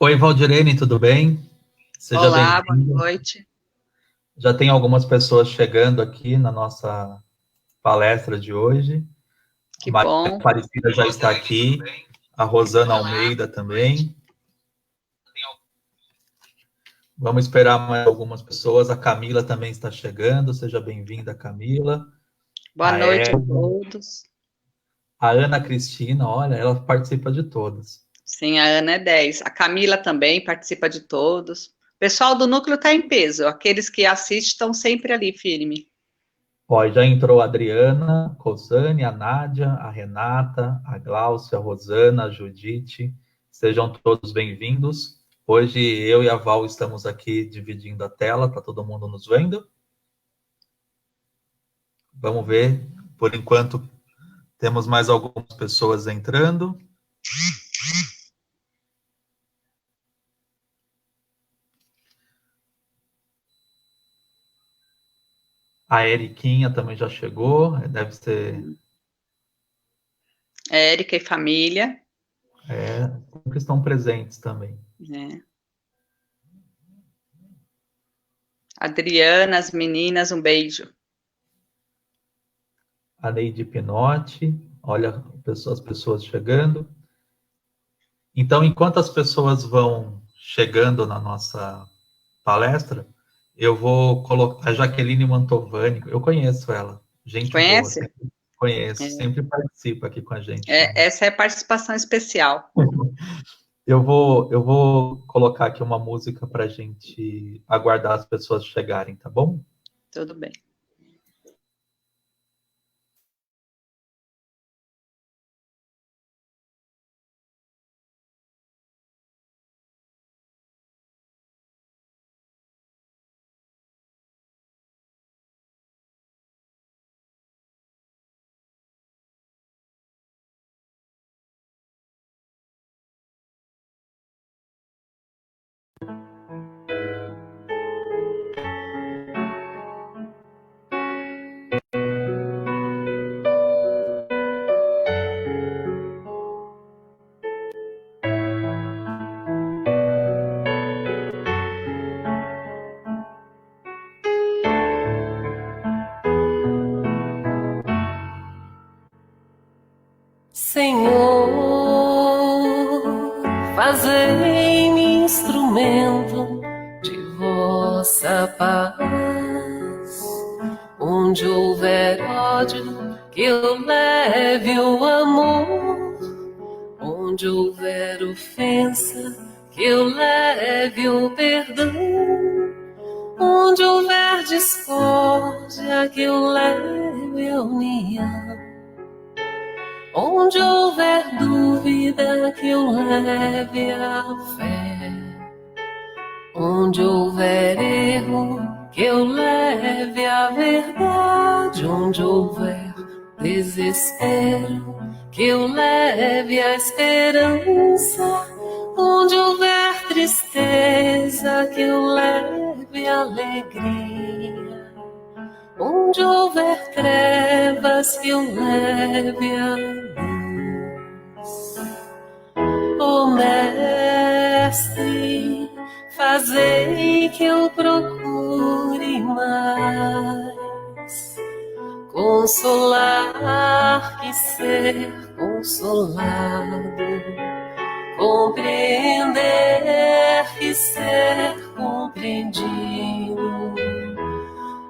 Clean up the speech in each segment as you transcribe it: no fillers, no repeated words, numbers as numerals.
Oi, Valdirene, tudo bem? Seja Olá, boa bem-vinda. noite. Já tem algumas pessoas chegando aqui na nossa palestra de hoje. A Que Maria bom. Aparecida já está aqui, a Rosana Almeida também. Vamos esperar mais algumas pessoas. A Camila também está chegando. Seja bem-vinda, Camila. Boa A noite a Eva, todos. a Ana Cristina, olha, ela participa de todas. Sim, a Ana é 10. A Camila também participa de todos. O pessoal do núcleo está em peso. Aqueles que assistem estão sempre ali, firme. Ó, já entrou a Adriana, Rosane, a Nádia, a Renata, a Gláucia, a Rosana, a Judite. Sejam todos bem-vindos. Hoje eu e a Val estamos aqui dividindo a tela, tá todo mundo nos vendo? Vamos ver. Por enquanto, temos mais algumas pessoas entrando. A Eriquinha também já chegou, deve ser. Érica e família. Sempre estão presentes também. Né? Adriana, as meninas, um beijo. A Neide Pinotti, olha as pessoas chegando. Então, enquanto as pessoas vão chegando na nossa palestra, eu vou colocar a Jaqueline Mantovani, eu conheço ela, gente boa, Conhece? sempre conheço, sempre participa aqui com a gente também. Essa é participação especial. Eu vou colocar aqui uma música para a gente aguardar as pessoas chegarem, tá bom? Tudo bem. Senhor, fazei-me instrumento de vossa paz. Onde houver ódio, que eu leve o amor. Onde houver ofensa, que eu leve o perdão. Onde houver discórdia, que eu leve a união. Onde houver dúvida, que eu leve a fé. Onde houver erro, que eu leve a verdade. Onde houver desespero, que eu leve a esperança. Onde houver tristeza, que eu leve a alegria. Onde houver trevas, que eu leve a luz. Ó Mestre, fazei que eu procure mais consolar que ser consolado, compreender que ser compreendido,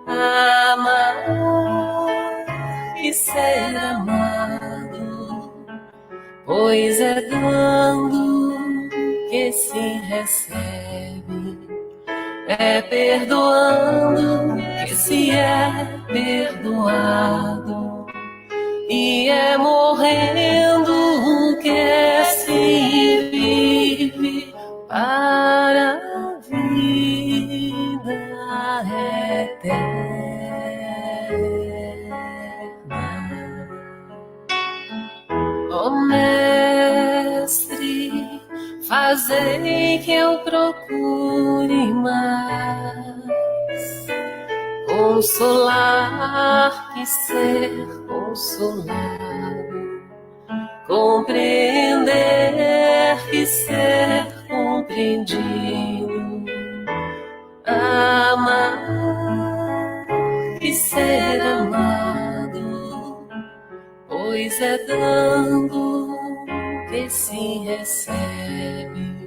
amar e ser amado, pois é dando que se recebe, é perdoando que se é perdoado, e é morrendo que se vive para a vida eterna. Ó Mestre, fazei que eu procure mais consolar que ser consolado, compreender que ser compreendido, aprendido a amar e ser amado, pois é dando que se recebe,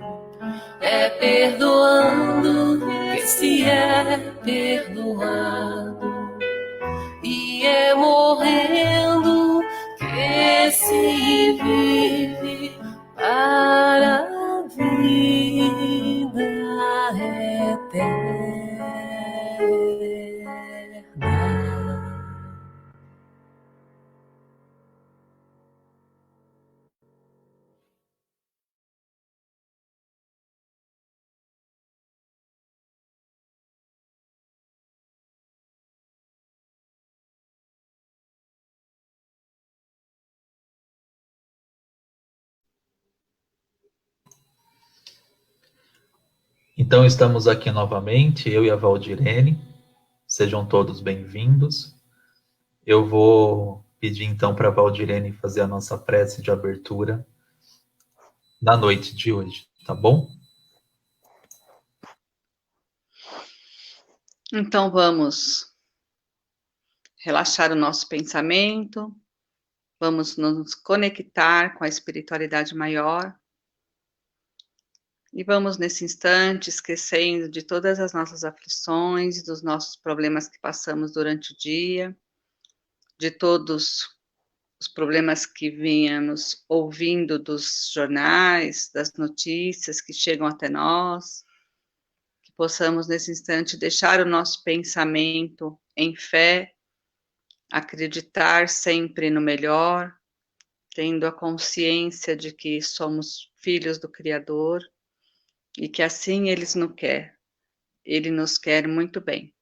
é perdoando que se é perdoado, e é morrendo que se vive para a vida eterna. Então, estamos aqui novamente, eu e a Valdirene. Sejam todos bem-vindos. Eu vou pedir, então, para a Valdirene fazer a nossa prece de abertura na noite de hoje, tá bom? Então, vamos relaxar o nosso pensamento, vamos nos conectar com a espiritualidade maior. E vamos, nesse instante, esquecendo de todas as nossas aflições, dos nossos problemas que passamos durante o dia, de todos os problemas que vínhamos ouvindo dos jornais, das notícias que chegam até nós, que possamos, nesse instante, deixar o nosso pensamento em fé, acreditar sempre no melhor, tendo a consciência de que somos filhos do Criador, e que assim Ele nos quer muito bem.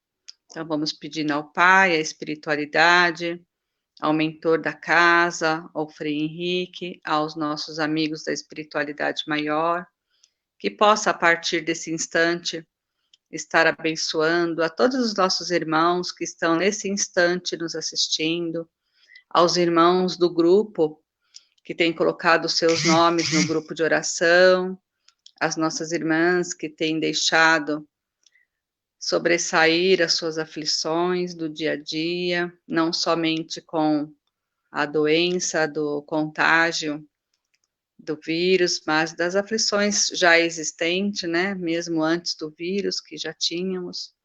Então, vamos pedindo ao Pai, à espiritualidade, ao mentor da casa, ao Frei Henrique, aos nossos amigos da espiritualidade maior, que possa, a partir desse instante, estar abençoando a todos os nossos irmãos que estão nesse instante nos assistindo, aos irmãos do grupo, que têm colocado seus nomes no grupo de oração, as nossas irmãs que têm deixado sobressair as suas aflições do dia a dia, não somente com a doença do contágio do vírus, mas das aflições já existentes, né, mesmo antes do vírus, que já tínhamos,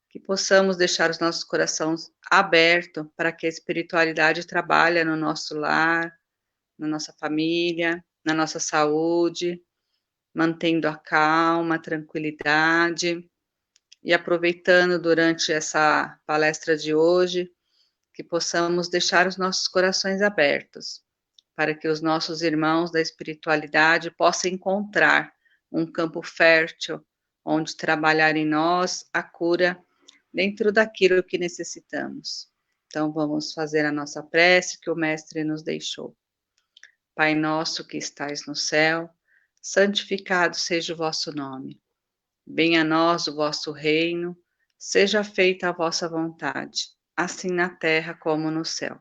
que possamos deixar os nossos corações abertos para que a espiritualidade trabalhe no nosso lar, na nossa família, na nossa saúde, mantendo a calma, a tranquilidade, e aproveitando durante essa palestra de hoje, que possamos deixar os nossos corações abertos, para que os nossos irmãos da espiritualidade possam encontrar um campo fértil, onde trabalhar em nós a cura dentro daquilo que necessitamos. Então, vamos fazer a nossa prece que o Mestre nos deixou. Pai nosso que estais no céu, santificado seja o vosso nome. Venha a nós o vosso reino, seja feita a vossa vontade, assim na terra como no céu.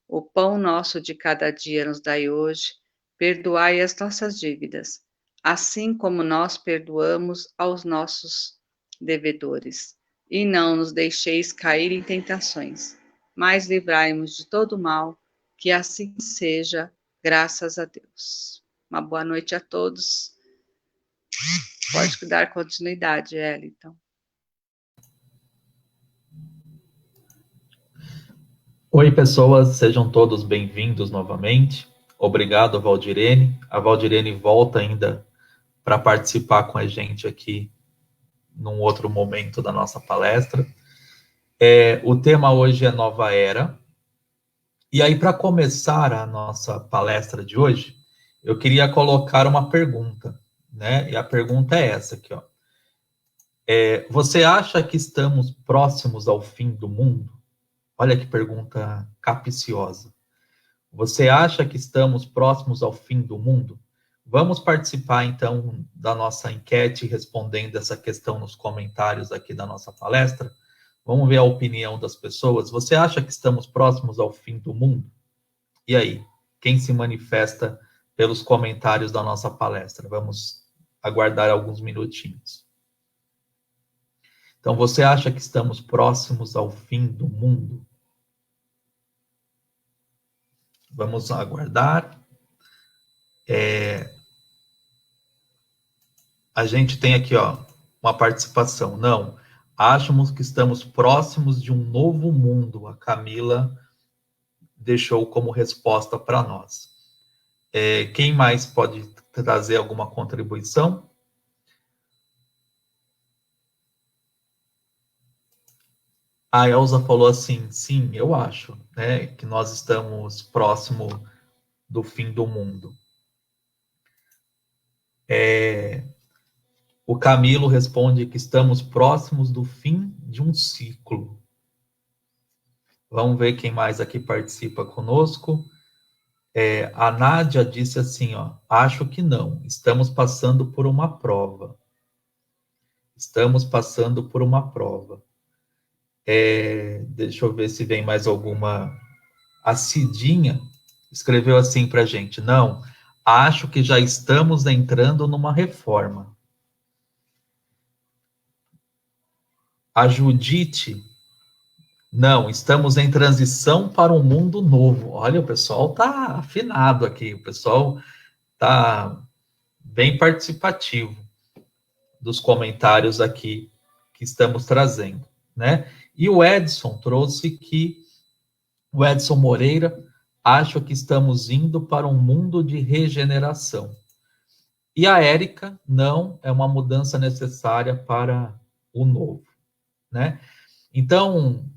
O pão nosso de cada dia nos dai hoje, perdoai as nossas dívidas, assim como nós perdoamos aos nossos devedores. E não nos deixeis cair em tentações, mas livrai-nos de todo mal, que assim seja, graças a Deus. Uma boa noite a todos. Pode dar continuidade, Eliton. Oi, pessoas, sejam todos bem-vindos novamente. Obrigado, Valdirene. A Valdirene volta ainda para participar com a gente aqui num outro momento da nossa palestra. O tema hoje é Nova Era. E aí, para começar a nossa palestra de hoje, eu queria colocar uma pergunta, né? E a pergunta é essa aqui, ó. Você acha que estamos próximos ao fim do mundo? Olha que pergunta capciosa. Você acha que estamos próximos ao fim do mundo? Vamos participar, então, da nossa enquete, respondendo essa questão nos comentários aqui da nossa palestra. Vamos ver a opinião das pessoas. Você acha que estamos próximos ao fim do mundo? E aí, quem se manifesta pelos comentários da nossa palestra? Vamos aguardar alguns minutinhos. Então, você acha que estamos próximos ao fim do mundo? Vamos aguardar. A gente tem aqui, ó, uma participação. Não, achamos que estamos próximos de um novo mundo. A Camila deixou como resposta para nós. Quem mais pode trazer alguma contribuição? A Elza falou assim, sim, eu acho, né, que nós estamos próximo do fim do mundo. O Camilo responde que estamos próximos do fim de um ciclo. Vamos ver quem mais aqui participa conosco. A Nádia disse assim, ó, acho que não, estamos passando por uma prova. Estamos passando por uma prova. Deixa eu ver se vem mais alguma. A Cidinha escreveu assim para a gente, não, acho que já estamos entrando numa reforma. A Judite, não, estamos em transição para um mundo novo. Olha, o pessoal está afinado aqui, o pessoal está bem participativo dos comentários aqui que estamos trazendo, né? E o Edson trouxe que, o Edson Moreira, acho que estamos indo para um mundo de regeneração. E a Érica, não, é uma mudança necessária para o novo, né? Então,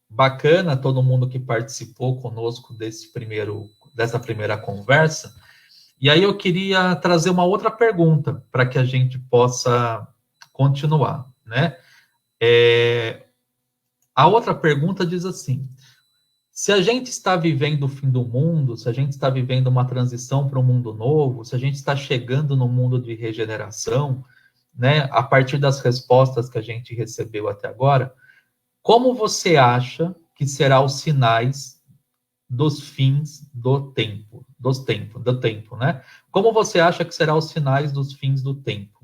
bacana todo mundo que participou conosco dessa primeira conversa. E aí eu queria trazer uma outra pergunta para que a gente possa continuar, né? A outra pergunta diz assim, se a gente está vivendo o fim do mundo, se a gente está vivendo uma transição para um mundo novo, se a gente está chegando no mundo de regeneração, né, a partir das respostas que a gente recebeu até agora, como você acha que serão os sinais dos fins do tempo, né? Como você acha que serão os sinais dos fins do tempo?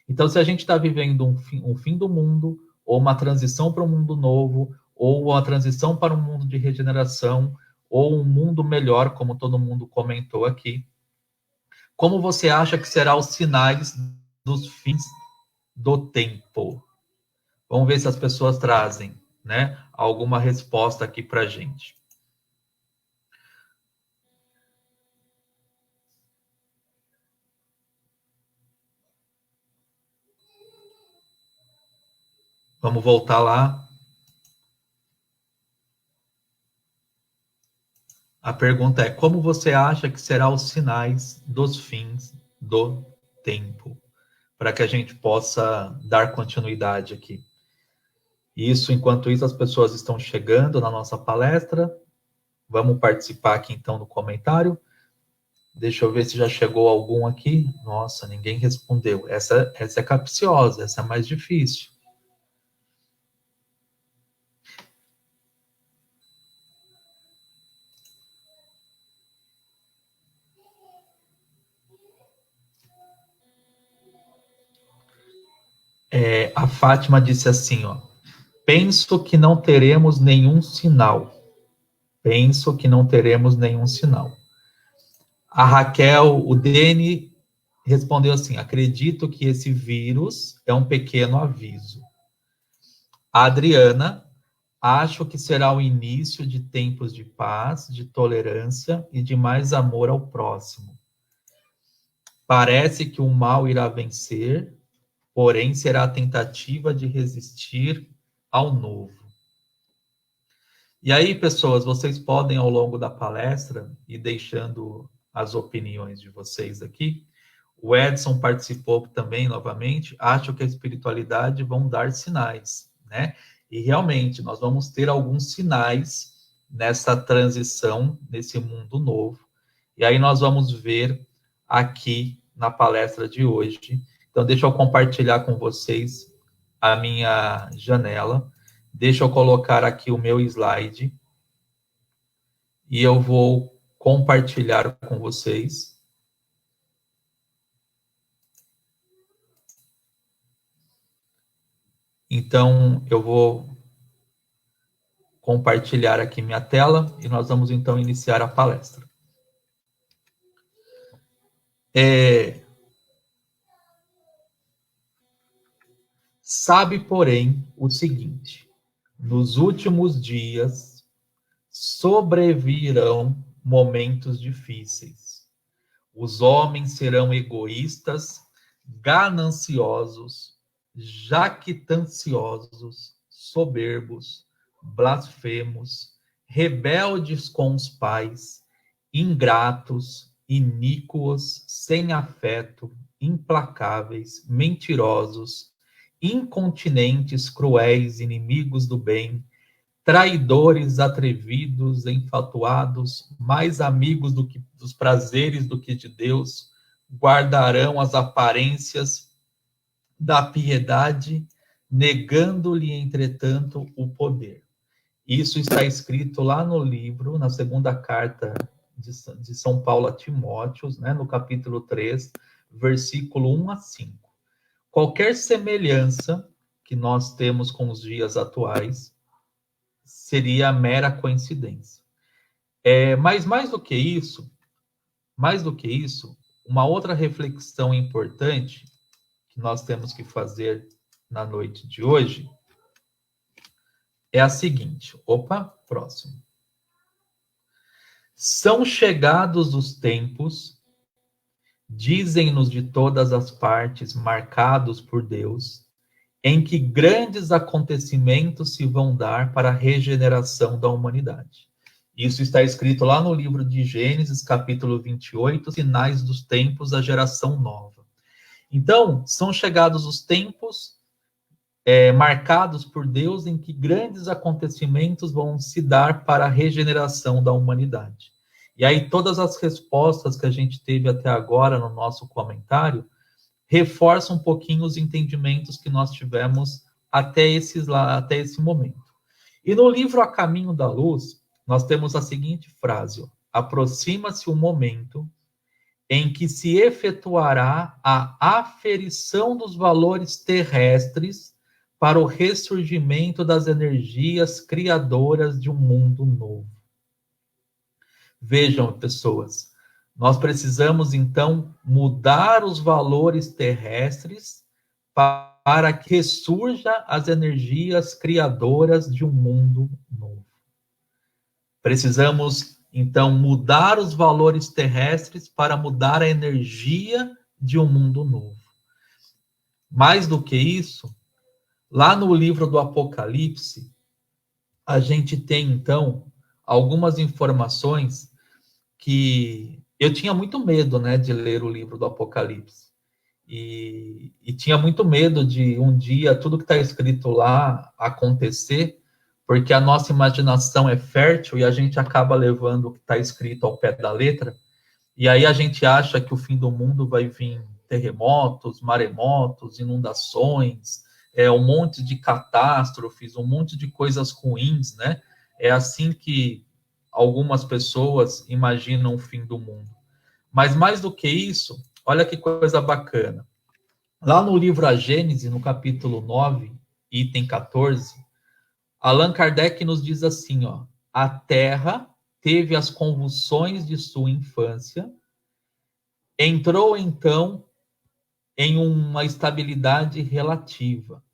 Então, se a gente está vivendo um fim do mundo, ou uma transição para um mundo novo, ou uma transição para um mundo de regeneração, ou um mundo melhor, como todo mundo comentou aqui, como você acha que serão os sinais dos fins do tempo? Vamos ver se as pessoas trazem, né, alguma resposta aqui para a gente. Vamos voltar lá. A pergunta é, como você acha que serão os sinais dos fins do tempo? Para que a gente possa dar continuidade aqui. Enquanto isso, as pessoas estão chegando na nossa palestra. Vamos participar aqui, então, no comentário. Deixa eu ver se já chegou algum aqui. Nossa, ninguém respondeu. Essa é capciosa, essa é mais difícil. A Fátima disse assim, ó, penso que não teremos nenhum sinal. Penso que não teremos nenhum sinal. A Raquel, o Dene, respondeu assim, acredito que esse vírus é um pequeno aviso. A Adriana, acho que será o início de tempos de paz, de tolerância e de mais amor ao próximo. Parece que o mal irá vencer, porém será a tentativa de resistir ao novo. E aí, pessoas, vocês podem, ao longo da palestra, ir deixando as opiniões de vocês aqui. O Edson participou também, novamente. Acho que a espiritualidade vão dar sinais, né? E, realmente, nós vamos ter alguns sinais nessa transição, nesse mundo novo. E aí nós vamos ver aqui na palestra de hoje. Então, deixa eu compartilhar com vocês a minha janela. Deixa eu colocar aqui o meu slide. E eu vou compartilhar com vocês. Então, eu vou compartilhar aqui minha tela e nós vamos, então, iniciar a palestra. Sabe, porém, o seguinte: nos últimos dias sobrevirão momentos difíceis. Os homens serão egoístas, gananciosos, jactanciosos, soberbos, blasfemos, rebeldes com os pais, ingratos, iníquos, sem afeto, implacáveis, mentirosos, incontinentes, cruéis, inimigos do bem, traidores, atrevidos, enfatuados, mais amigos dos prazeres do que de Deus, guardarão as aparências da piedade, negando-lhe, entretanto, o poder. Isso está escrito lá no livro, na segunda carta de São Paulo a Timóteo, né, no capítulo 3, versículo 1 a 5. Qualquer semelhança que nós temos com os dias atuais seria mera coincidência. Mas mais do que isso, uma outra reflexão importante que nós temos que fazer na noite de hoje é a seguinte. Próximo. São chegados os tempos, dizem-nos de todas as partes, marcados por Deus, em que grandes acontecimentos se vão dar para a regeneração da humanidade. Isso está escrito lá no livro de Gênesis, capítulo 28, Sinais dos Tempos, a Geração Nova. Então, são chegados os tempos marcados por Deus em que grandes acontecimentos vão se dar para a regeneração da humanidade. E aí todas as respostas que a gente teve até agora no nosso comentário reforçam um pouquinho os entendimentos que nós tivemos até esse momento. E no livro A Caminho da Luz, nós temos a seguinte frase: aproxima-se o momento em que se efetuará a aferição dos valores terrestres para o ressurgimento das energias criadoras de um mundo novo. Vejam, pessoas, nós precisamos, então, mudar os valores terrestres para que ressurja as energias criadoras de um mundo novo. Precisamos, então, mudar os valores terrestres para mudar a energia de um mundo novo. Mais do que isso, lá no livro do Apocalipse, a gente tem, então, algumas informações que eu tinha muito medo, né, de ler o livro do Apocalipse. E tinha muito medo de um dia tudo que está escrito lá acontecer, porque a nossa imaginação é fértil e a gente acaba levando o que está escrito ao pé da letra, e aí a gente acha que o fim do mundo vai vir terremotos, maremotos, inundações, um monte de catástrofes, um monte de coisas ruins, né? É assim que algumas pessoas imaginam o fim do mundo. Mas mais do que isso, olha que coisa bacana. Lá no livro A Gênese, no capítulo 9, item 14, Allan Kardec nos diz assim, a Terra teve as convulsões de sua infância, entrou então em uma estabilidade relativa,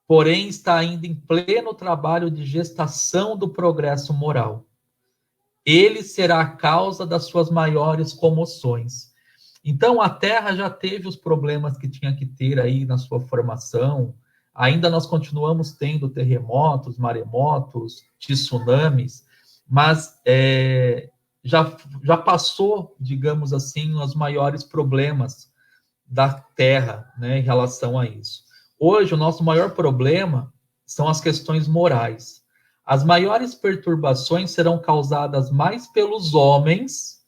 porém está ainda em pleno trabalho de gestação do progresso moral. Ele será a causa das suas maiores comoções. Então, a Terra já teve os problemas que tinha que ter aí na sua formação. Ainda nós continuamos tendo terremotos, maremotos, tsunamis, mas já passou, digamos assim, os maiores problemas da Terra, né, em relação a isso. Hoje, o nosso maior problema são as questões morais. As maiores perturbações serão causadas mais pelos homens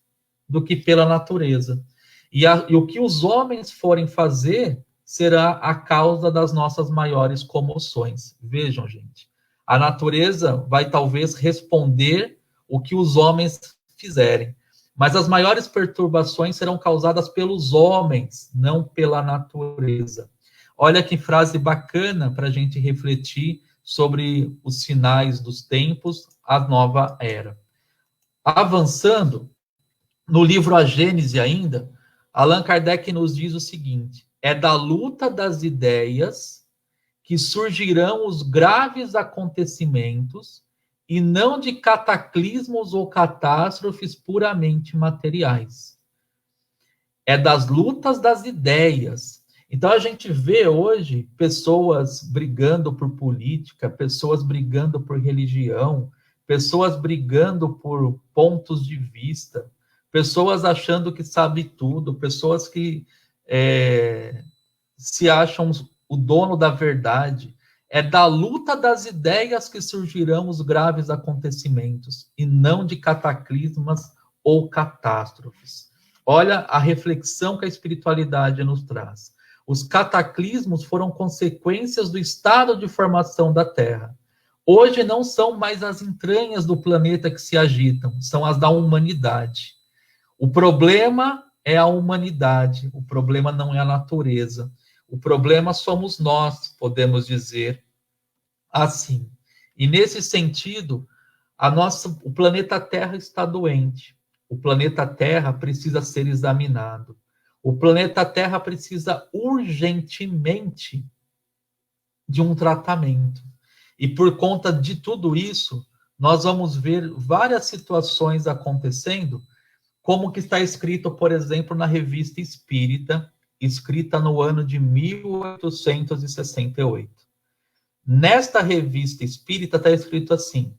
do que pela natureza. E o que os homens forem fazer será a causa das nossas maiores comoções. Vejam, gente, a natureza vai talvez responder o que os homens fizerem, mas as maiores perturbações serão causadas pelos homens, não pela natureza. Olha que frase bacana para a gente refletir sobre os sinais dos tempos, a nova era. Avançando, no livro A Gênese ainda, Allan Kardec nos diz o seguinte: é da luta das ideias que surgirão os graves acontecimentos e não de cataclismos ou catástrofes puramente materiais. É das lutas das ideias. Então a gente vê hoje pessoas brigando por política, pessoas brigando por religião, pessoas brigando por pontos de vista, pessoas achando que sabe tudo, pessoas que se acham o dono da verdade. É da luta das ideias que surgirão os graves acontecimentos, e não de cataclismas ou catástrofes. Olha a reflexão que a espiritualidade nos traz. Os cataclismos foram consequências do estado de formação da Terra. Hoje não são mais as entranhas do planeta que se agitam, são as da humanidade. O problema é a humanidade, o problema não é a natureza. O problema somos nós, podemos dizer assim. E nesse sentido, o planeta Terra está doente. O planeta Terra precisa ser examinado. O planeta Terra precisa urgentemente de um tratamento. E por conta de tudo isso, nós vamos ver várias situações acontecendo, como que está escrito, por exemplo, na Revista Espírita, escrita no ano de 1868. Nesta Revista Espírita está escrito assim: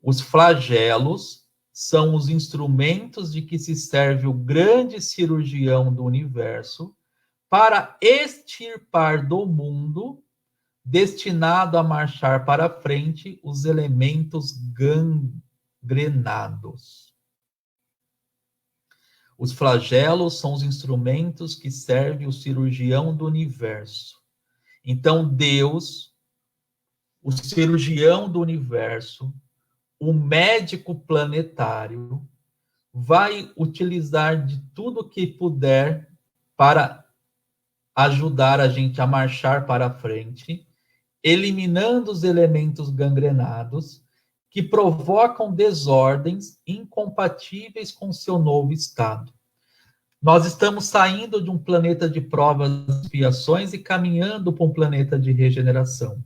os flagelos são os instrumentos de que se serve o grande cirurgião do universo para extirpar do mundo, destinado a marchar para frente, os elementos gangrenados. Os flagelos são os instrumentos que serve o cirurgião do universo. Então, Deus, o cirurgião do universo, o médico planetário, vai utilizar de tudo que puder para ajudar a gente a marchar para frente, eliminando os elementos gangrenados que provocam desordens incompatíveis com seu novo estado. Nós estamos saindo de um planeta de provas e expiações e caminhando para um planeta de regeneração.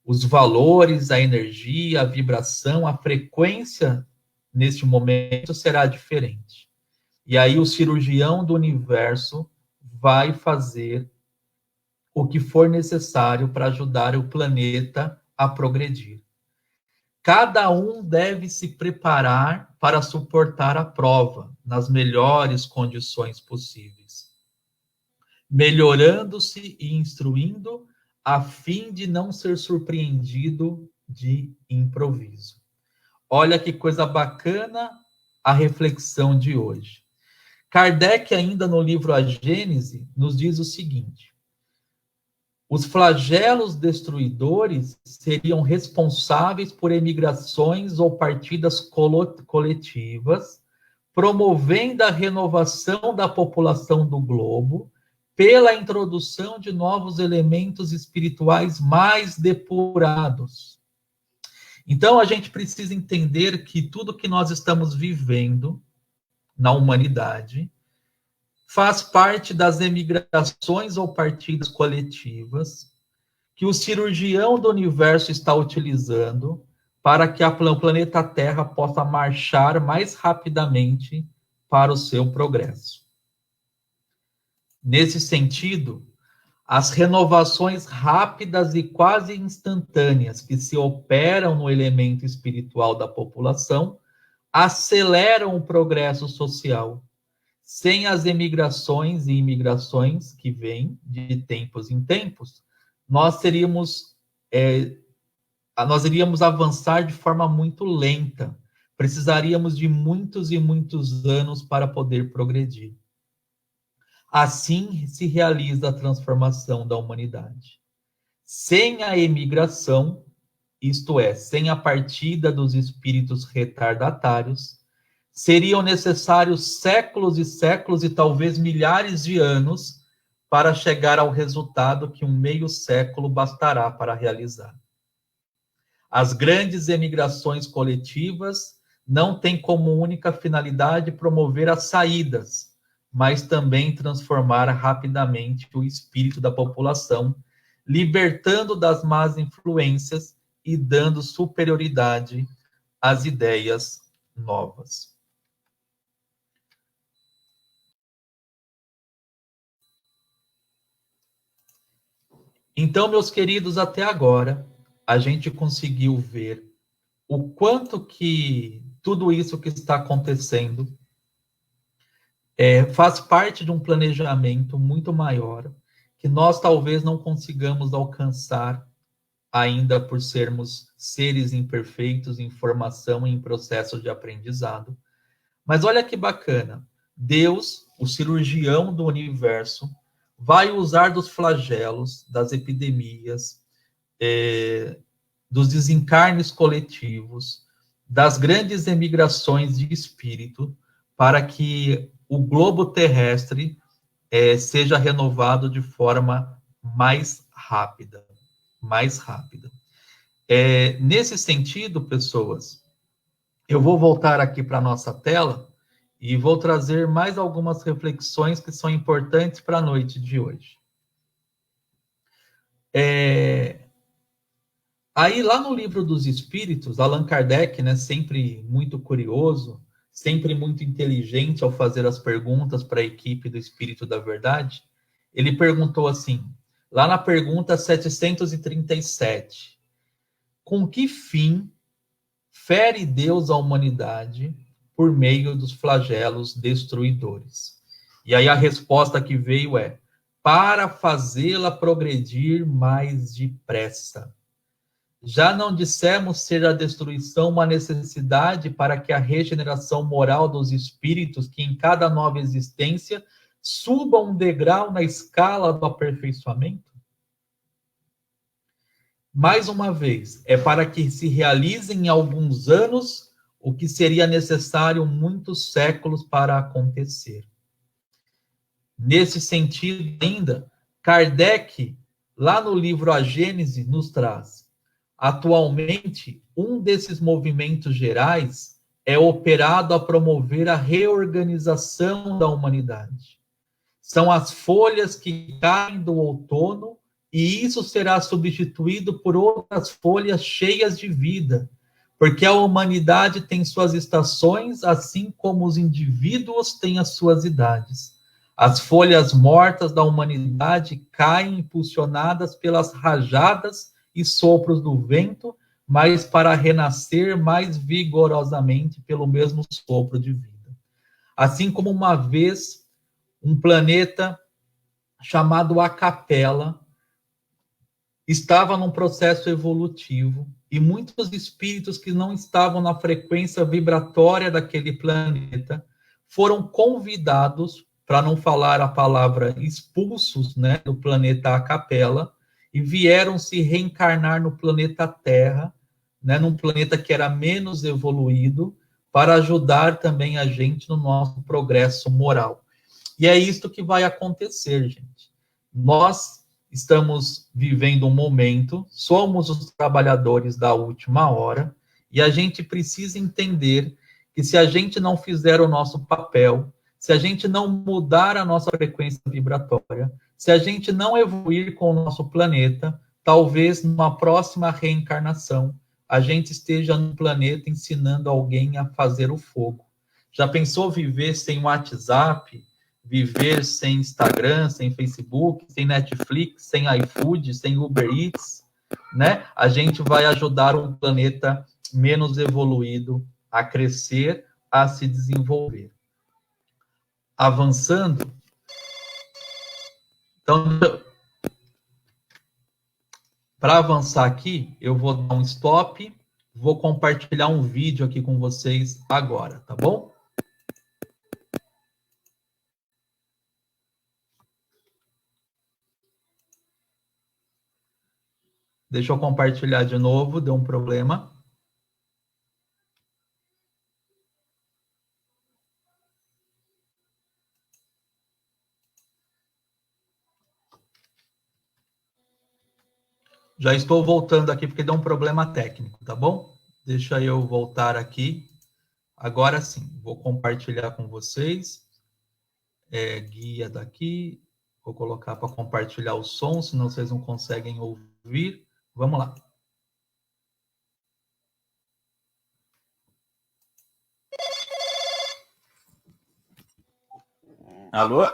Os valores, a energia, a vibração, a frequência neste momento será diferente. E aí o cirurgião do universo vai fazer o que for necessário para ajudar o planeta a progredir. Cada um deve se preparar para suportar a prova nas melhores condições possíveis, melhorando-se e instruindo a fim de não ser surpreendido de improviso. Olha que coisa bacana a reflexão de hoje. Kardec, ainda no livro A Gênese, nos diz o seguinte: os flagelos destruidores seriam responsáveis por emigrações ou partidas coletivas, promovendo a renovação da população do globo, pela introdução de novos elementos espirituais mais depurados. Então, a gente precisa entender que tudo que nós estamos vivendo na humanidade faz parte das emigrações ou partidas coletivas que o cirurgião do universo está utilizando para que o planeta Terra possa marchar mais rapidamente para o seu progresso. Nesse sentido, as renovações rápidas e quase instantâneas que se operam no elemento espiritual da população aceleram o progresso social. Sem as emigrações e imigrações que vêm de tempos em tempos, nós iríamos avançar de forma muito lenta. Precisaríamos de muitos e muitos anos para poder progredir. Assim se realiza a transformação da humanidade. Sem a emigração, isto é, sem a partida dos espíritos retardatários, seriam necessários séculos e séculos e talvez milhares de anos para chegar ao resultado que um meio século bastará para realizar. As grandes emigrações coletivas não têm como única finalidade promover as saídas, mas também transformar rapidamente o espírito da população, libertando das más influências e dando superioridade às ideias novas. Então, meus queridos, até agora, a gente conseguiu ver o quanto que tudo isso que está acontecendo faz parte de um planejamento muito maior, que nós talvez não consigamos alcançar ainda por sermos seres imperfeitos em formação e em processo de aprendizado. Mas olha que bacana, Deus, o cirurgião do universo, vai usar dos flagelos, das epidemias, dos desencarnes coletivos, das grandes emigrações de espírito, para que o globo terrestre seja renovado de forma mais rápida. Mais rápida. Nesse sentido, pessoas, eu vou voltar aqui para a nossa tela e vou trazer mais algumas reflexões que são importantes para a noite de hoje. Aí, lá no Livro dos Espíritos, Allan Kardec, né, sempre muito curioso, sempre muito inteligente ao fazer as perguntas para a equipe do Espírito da Verdade, ele perguntou assim, lá na pergunta 737, com que fim fere Deus a humanidade por meio dos flagelos destruidores? E aí a resposta que veio é, para fazê-la progredir mais depressa. Já não dissemos ser a destruição uma necessidade para que a regeneração moral dos espíritos, que em cada nova existência suba um degrau na escala do aperfeiçoamento? Mais uma vez, é para que se realize em alguns anos o que seria necessário muitos séculos para acontecer. Nesse sentido ainda, Kardec, lá no livro A Gênese, nos traz: atualmente, um desses movimentos gerais é operado a promover a reorganização da humanidade. São as folhas que caem do outono e isso será substituído por outras folhas cheias de vida, porque a humanidade tem suas estações, assim como os indivíduos têm as suas idades. As folhas mortas da humanidade caem impulsionadas pelas rajadas e sopros do vento, mas para renascer mais vigorosamente pelo mesmo sopro de vida. Assim como uma vez um planeta chamado Acapela estava num processo evolutivo e muitos espíritos que não estavam na frequência vibratória daquele planeta foram convidados, para não falar a palavra expulsos, né, do planeta Acapela, e vieram se reencarnar no planeta Terra, né, num planeta que era menos evoluído, para ajudar também a gente no nosso progresso moral. E é isto que vai acontecer, gente. Nós estamos vivendo um momento, somos os trabalhadores da última hora, e a gente precisa entender que se a gente não fizer o nosso papel, se a gente não mudar a nossa frequência vibratória, se a gente não evoluir com o nosso planeta, talvez numa próxima reencarnação, a gente esteja no planeta ensinando alguém a fazer o fogo. Já pensou viver sem WhatsApp, viver sem Instagram, sem Facebook, sem Netflix, sem iFood, sem Uber Eats, né? A gente vai ajudar um planeta menos evoluído a crescer, a se desenvolver. Avançando, então, para avançar aqui, eu vou dar um stop, vou compartilhar um vídeo aqui com vocês agora, tá bom? Deixa eu compartilhar de novo, deu um problema. Já estou voltando aqui porque deu um problema técnico, tá bom? Deixa eu voltar aqui. Agora sim, vou compartilhar com vocês. Guia daqui. Vou colocar para compartilhar o som, senão vocês não conseguem ouvir. Vamos lá. Alô?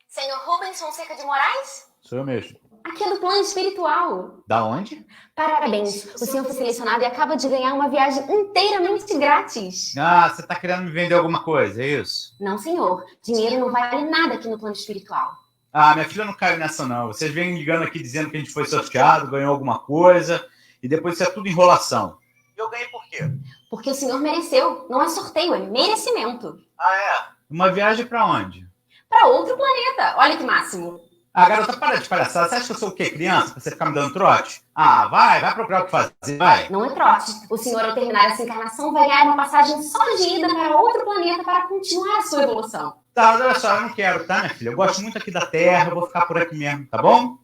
Senhor Rubens Fonseca de Moraes? Sou eu mesmo. Aqui é do plano espiritual. Da onde? Parabéns, o senhor foi selecionado e acaba de ganhar uma viagem inteiramente grátis. Ah, você tá querendo me vender alguma coisa, é isso? Não, senhor. Dinheiro não vale nada aqui no plano espiritual. Ah, minha filha não caiu nessa não. Vocês vêm ligando aqui dizendo que a gente foi sorteado, ganhou alguma coisa, e depois isso é tudo enrolação. E eu ganhei por quê? Porque o senhor mereceu. Não é sorteio, é merecimento. Ah, é? Uma viagem pra onde? Para outro planeta. Olha que máximo. Ah, garota, para de palhaçada. Você acha que eu sou o quê? Criança? Pra você ficar me dando trote? Ah, vai procurar o que fazer, vai. Não é trote. O senhor, ao terminar essa encarnação, vai ganhar uma passagem só de ida para outro planeta para continuar a sua evolução. Tá, mas olha só, eu não quero, tá, minha filha? Eu gosto muito aqui da Terra, eu vou ficar por aqui mesmo, tá bom?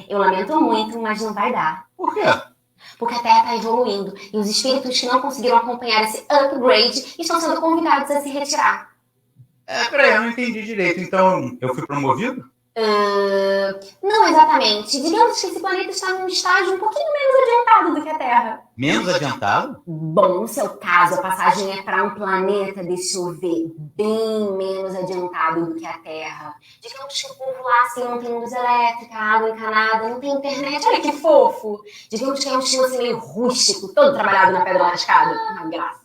Eu lamento muito, mas não vai dar. Por quê? Porque a Terra está evoluindo e os espíritos que não conseguiram acompanhar esse upgrade estão sendo convidados a se retirar. Peraí, eu não entendi direito. Então, eu fui promovido? Não exatamente. Digamos que esse planeta está num estágio um pouquinho menos adiantado do que a Terra. Menos adiantado? Bom, no seu caso, a passagem é para um planeta, deixa eu ver, bem menos adiantado do que a Terra. Digamos que o povo lá assim, não tem luz elétrica, água encanada, não tem internet. Olha que fofo! Digamos que é um estilo assim meio rústico, todo trabalhado na pedra lascada. Uma graça.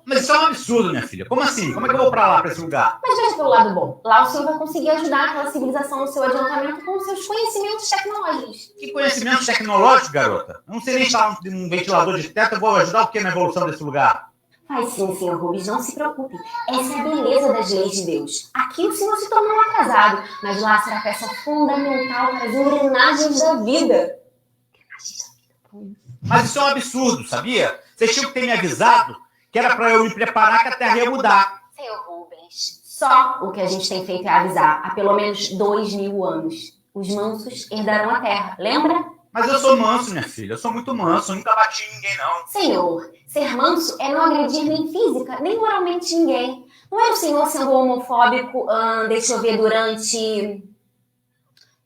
Mas isso é um absurdo, minha filha. Como assim? Como é que eu vou pra lá, pra esse lugar? Mas veja pelo lado bom. Lá o senhor vai conseguir ajudar aquela civilização no seu adiantamento com os seus conhecimentos tecnológicos. Que conhecimentos tecnológicos, garota? Eu não sei nem instalar um ventilador de teto, eu vou ajudar o quê na evolução desse lugar? Mas sim, senhor Rubens, não se preocupe. Essa é a beleza das leis de Deus. Aqui o senhor se tornou um atrasado, mas lá será peça fundamental para as engrenagens da vida. Mas isso é um absurdo, sabia? Vocês tinham que ter me avisado que era para eu me preparar que a Terra ia mudar. Senhor Rubens, só o que a gente tem feito é avisar há pelo menos 2000 anos. Os mansos herdarão a Terra, lembra? Mas eu sou manso, minha filha. Eu sou muito manso. Eu nunca bati em ninguém, não. Senhor, ser manso é não agredir nem física, nem moralmente ninguém. Não é o senhor sendo homofóbico, deixa eu ver, durante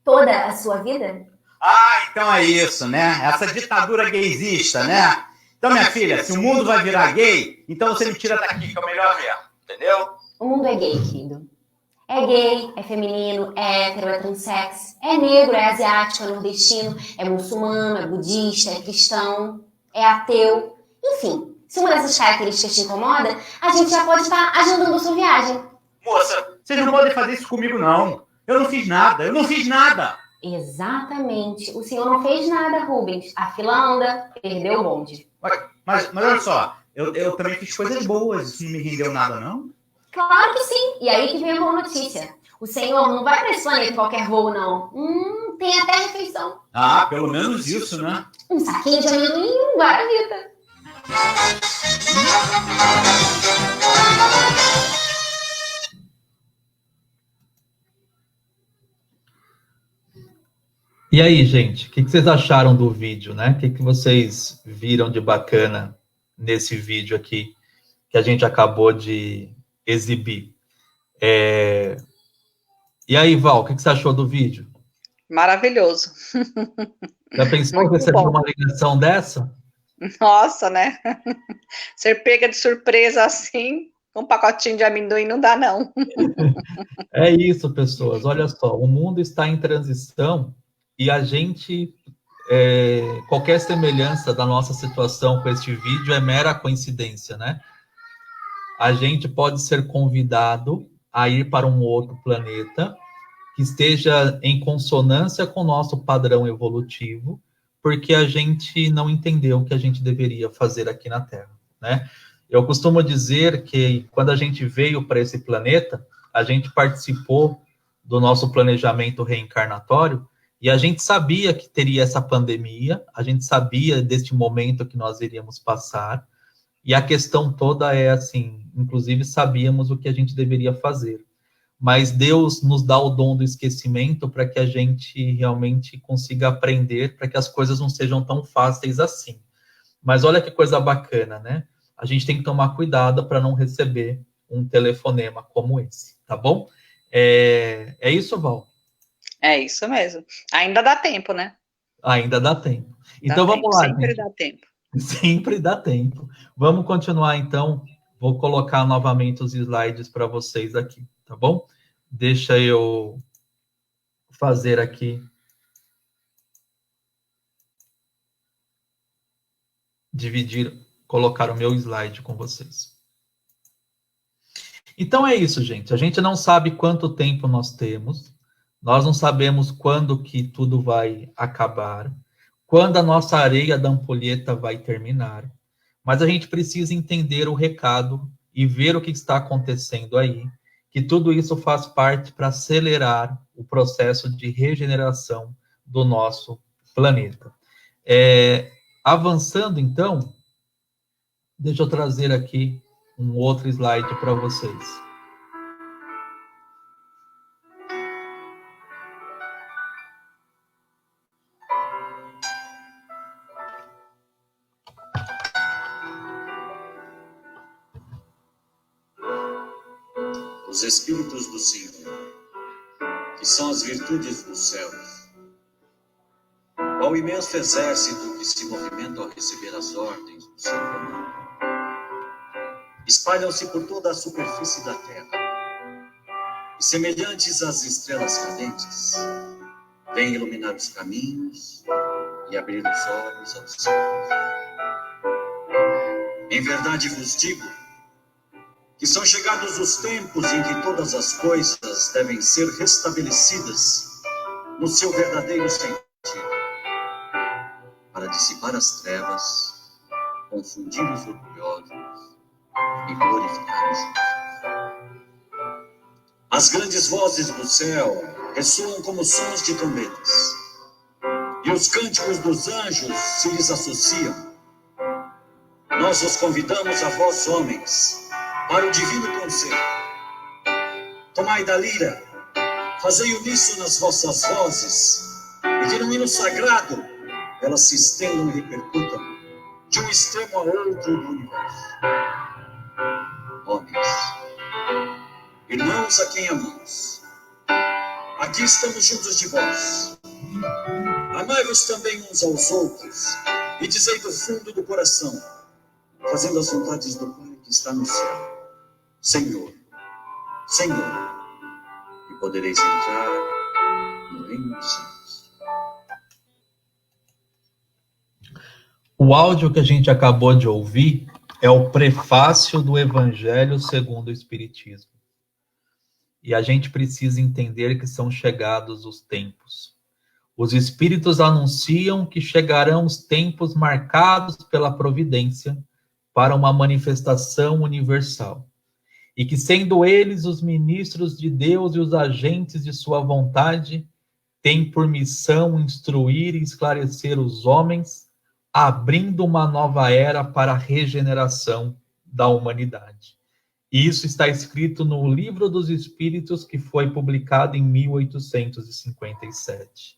toda a sua vida? Ah, então é isso, né? Essa ditadura gaysista, né? Então, minha filha, se o mundo vai virar gay, então você me tira daqui, que é o melhor ver. Entendeu? O mundo é gay, querido. É gay, é feminino, é hétero, é transsexo, é negro, é asiático, é nordestino, é muçulmano, é budista, é cristão, é ateu. Enfim, se uma dessas características te incomoda, a gente já pode estar agendando a sua viagem. Moça, vocês não podem fazer isso comigo, não. Eu não fiz nada, eu não fiz nada. Exatamente. O senhor não fez nada, Rubens. A fila anda, perdeu o bonde. Mas olha só, eu também fiz coisas boas. Isso não me rendeu nada, não? Claro que sim. E aí que vem a boa notícia. O senhor não vai para esse planeta em qualquer voo, não. Tem até refeição. Ah, pelo menos isso, né? Um saquinho de amendoim e um guaravita. E aí, gente, o que vocês acharam do vídeo, né? O que vocês viram de bacana nesse vídeo aqui que a gente acabou de exibir? E aí, Val, o que você achou do vídeo? Maravilhoso. Já pensou em receber uma ligação dessa? Nossa, né? Ser pega de surpresa assim, com um pacotinho de amendoim não dá, não. É isso, pessoas. Olha só, o mundo está em transição e a gente, qualquer semelhança da nossa situação com este vídeo é mera coincidência, né? A gente pode ser convidado a ir para um outro planeta que esteja em consonância com o nosso padrão evolutivo, porque a gente não entendeu o que a gente deveria fazer aqui na Terra, né? Eu costumo dizer que quando a gente veio para esse planeta, a gente participou do nosso planejamento reencarnatório e a gente sabia que teria essa pandemia, a gente sabia deste momento que nós iríamos passar, e a questão toda é assim, inclusive sabíamos o que a gente deveria fazer. mas Deus nos dá o dom do esquecimento para que a gente realmente consiga aprender, para que as coisas não sejam tão fáceis assim. Mas olha que coisa bacana, né? A gente tem que tomar cuidado para não receber um telefonema como esse, tá bom? É isso, Val? É isso mesmo. Ainda dá tempo, né? Ainda dá tempo. Então vamos lá, sempre gente. dá tempo. Sempre dá tempo. Vamos continuar, então. Vou colocar novamente os slides para vocês aqui, tá bom? Deixa eu fazer aqui. Dividir, colocar o meu slide com vocês. Então é isso, gente. A gente não sabe quanto tempo nós temos. Nós não sabemos quando que tudo vai acabar. Quando a nossa areia da ampulheta vai terminar. Mas a gente precisa entender o recado e ver o que está acontecendo aí, que tudo isso faz parte para acelerar o processo de regeneração do nosso planeta. Avançando, então, deixa eu trazer aqui um outro slide para vocês. Os Espíritos do Senhor, que são as virtudes dos céus, qual imenso exército que se movimenta ao receber as ordens do seu comando, espalham-se por toda a superfície da terra, e semelhantes às estrelas cadentes, vêm iluminar os caminhos e abrir os olhos aos céus. Em verdade vos digo que são chegados os tempos em que todas as coisas devem ser restabelecidas no seu verdadeiro sentido, para dissipar as trevas, confundir os orgulhosos e glorificar os justos. As grandes vozes do céu ressoam como sons de trombetas, e os cânticos dos anjos se lhes associam. Nós os convidamos a vós, homens, para o divino conselho. Tomai da lira, fazei uníssono nas vossas vozes, e que no hino sagrado elas se estendam e repercutam de um extremo a outro do universo. Homens, irmãos a quem amamos, aqui estamos juntos de vós. Amai-vos também uns aos outros, e dizei do fundo do coração, fazendo as vontades do Pai que está no céu: Senhor, Senhor, e podereis entrar no reino dos céus. O áudio que a gente acabou de ouvir é o prefácio do Evangelho segundo o Espiritismo. E a gente precisa entender que são chegados os tempos. Os Espíritos anunciam que chegarão os tempos marcados pela providência para uma manifestação universal. E que, sendo eles os ministros de Deus e os agentes de sua vontade, têm por missão instruir e esclarecer os homens, abrindo uma nova era para a regeneração da humanidade. E isso está escrito no Livro dos Espíritos, que foi publicado em 1857.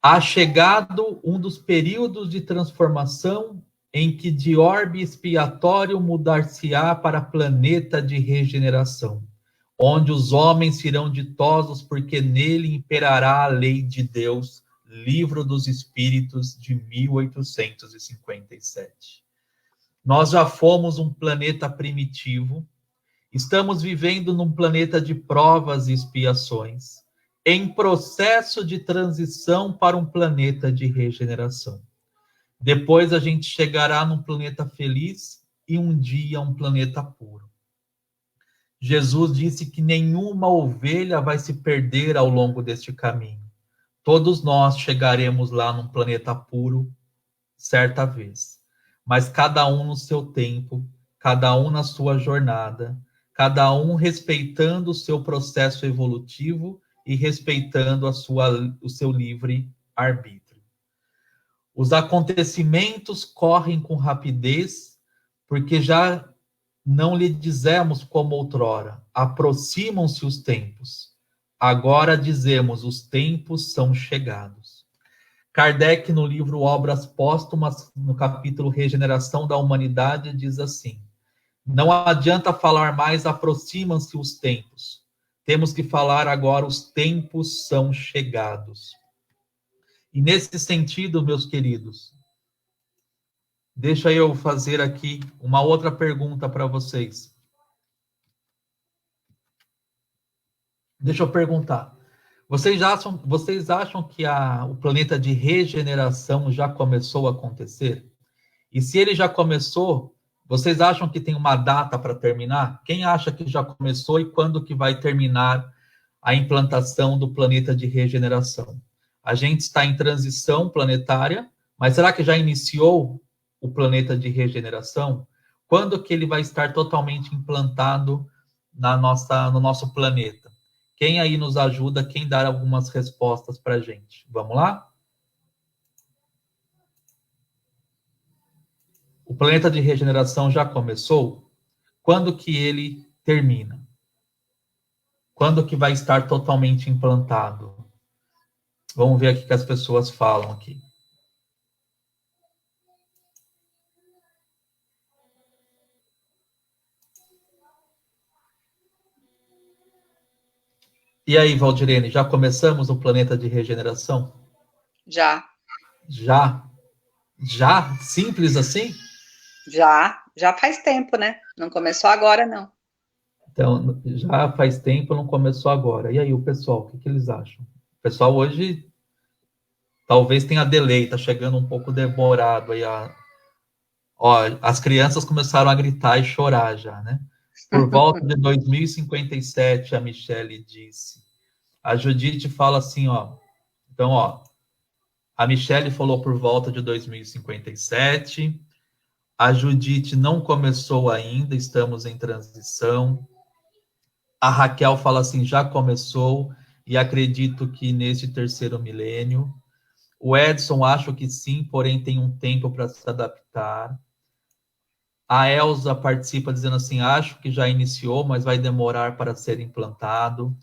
Há chegado um dos períodos de transformação em que de orbe expiatório mudar-se-á para planeta de regeneração, onde os homens serão ditosos porque nele imperará a lei de Deus. Livro dos Espíritos, de 1857. Nós já fomos um planeta primitivo, estamos vivendo num planeta de provas e expiações, em processo de transição para um planeta de regeneração. Depois a gente chegará num planeta feliz e um dia um planeta puro. Jesus disse que nenhuma ovelha vai se perder ao longo deste caminho. Todos nós chegaremos lá num planeta puro, certa vez. Mas cada um no seu tempo, cada um na sua jornada, cada um respeitando o seu processo evolutivo e respeitando o seu livre arbítrio. Os acontecimentos correm com rapidez, porque já não lhe dizemos como outrora, aproximam-se os tempos. Agora dizemos, os tempos são chegados. Kardec, no livro Obras Póstumas, no capítulo Regeneração da Humanidade, diz assim: não adianta falar mais, aproximam-se os tempos. Temos que falar agora, os tempos são chegados. E nesse sentido, meus queridos, deixa eu fazer aqui uma outra pergunta para vocês. Deixa eu perguntar. Vocês acham que o planeta de regeneração já começou a acontecer? E se ele já começou, vocês acham que tem uma data para terminar? Quem acha que já começou e quando que vai terminar a implantação do planeta de regeneração? A gente está em transição planetária, mas será que já iniciou o planeta de regeneração? Quando que ele vai estar totalmente implantado no nosso planeta? Quem aí nos ajuda, quem dar algumas respostas para a gente? Vamos lá? O planeta de regeneração já começou? Quando que ele termina? Quando que vai estar totalmente implantado? Vamos ver aqui o que as pessoas falam aqui. E aí, Valdirene, já começamos o planeta de regeneração? Já. Já? Já? Simples assim? Já faz tempo, né? Não começou agora, não. Então, já faz tempo, não começou agora. E aí, o pessoal, o que eles acham? O pessoal hoje talvez tenha delay, tá chegando um pouco demorado aí. As crianças começaram a gritar e chorar já, né? Por volta de 2057, a Michele disse. A Judite fala assim, ó. Então, ó, a Michele falou por volta de 2057. A Judite não começou ainda, estamos em transição. A Raquel fala assim, já começou, e acredito que neste terceiro milênio. O Edson, acho que sim, porém tem um tempo para se adaptar. A Elza participa dizendo assim, acho que já iniciou, mas vai demorar para ser implantado.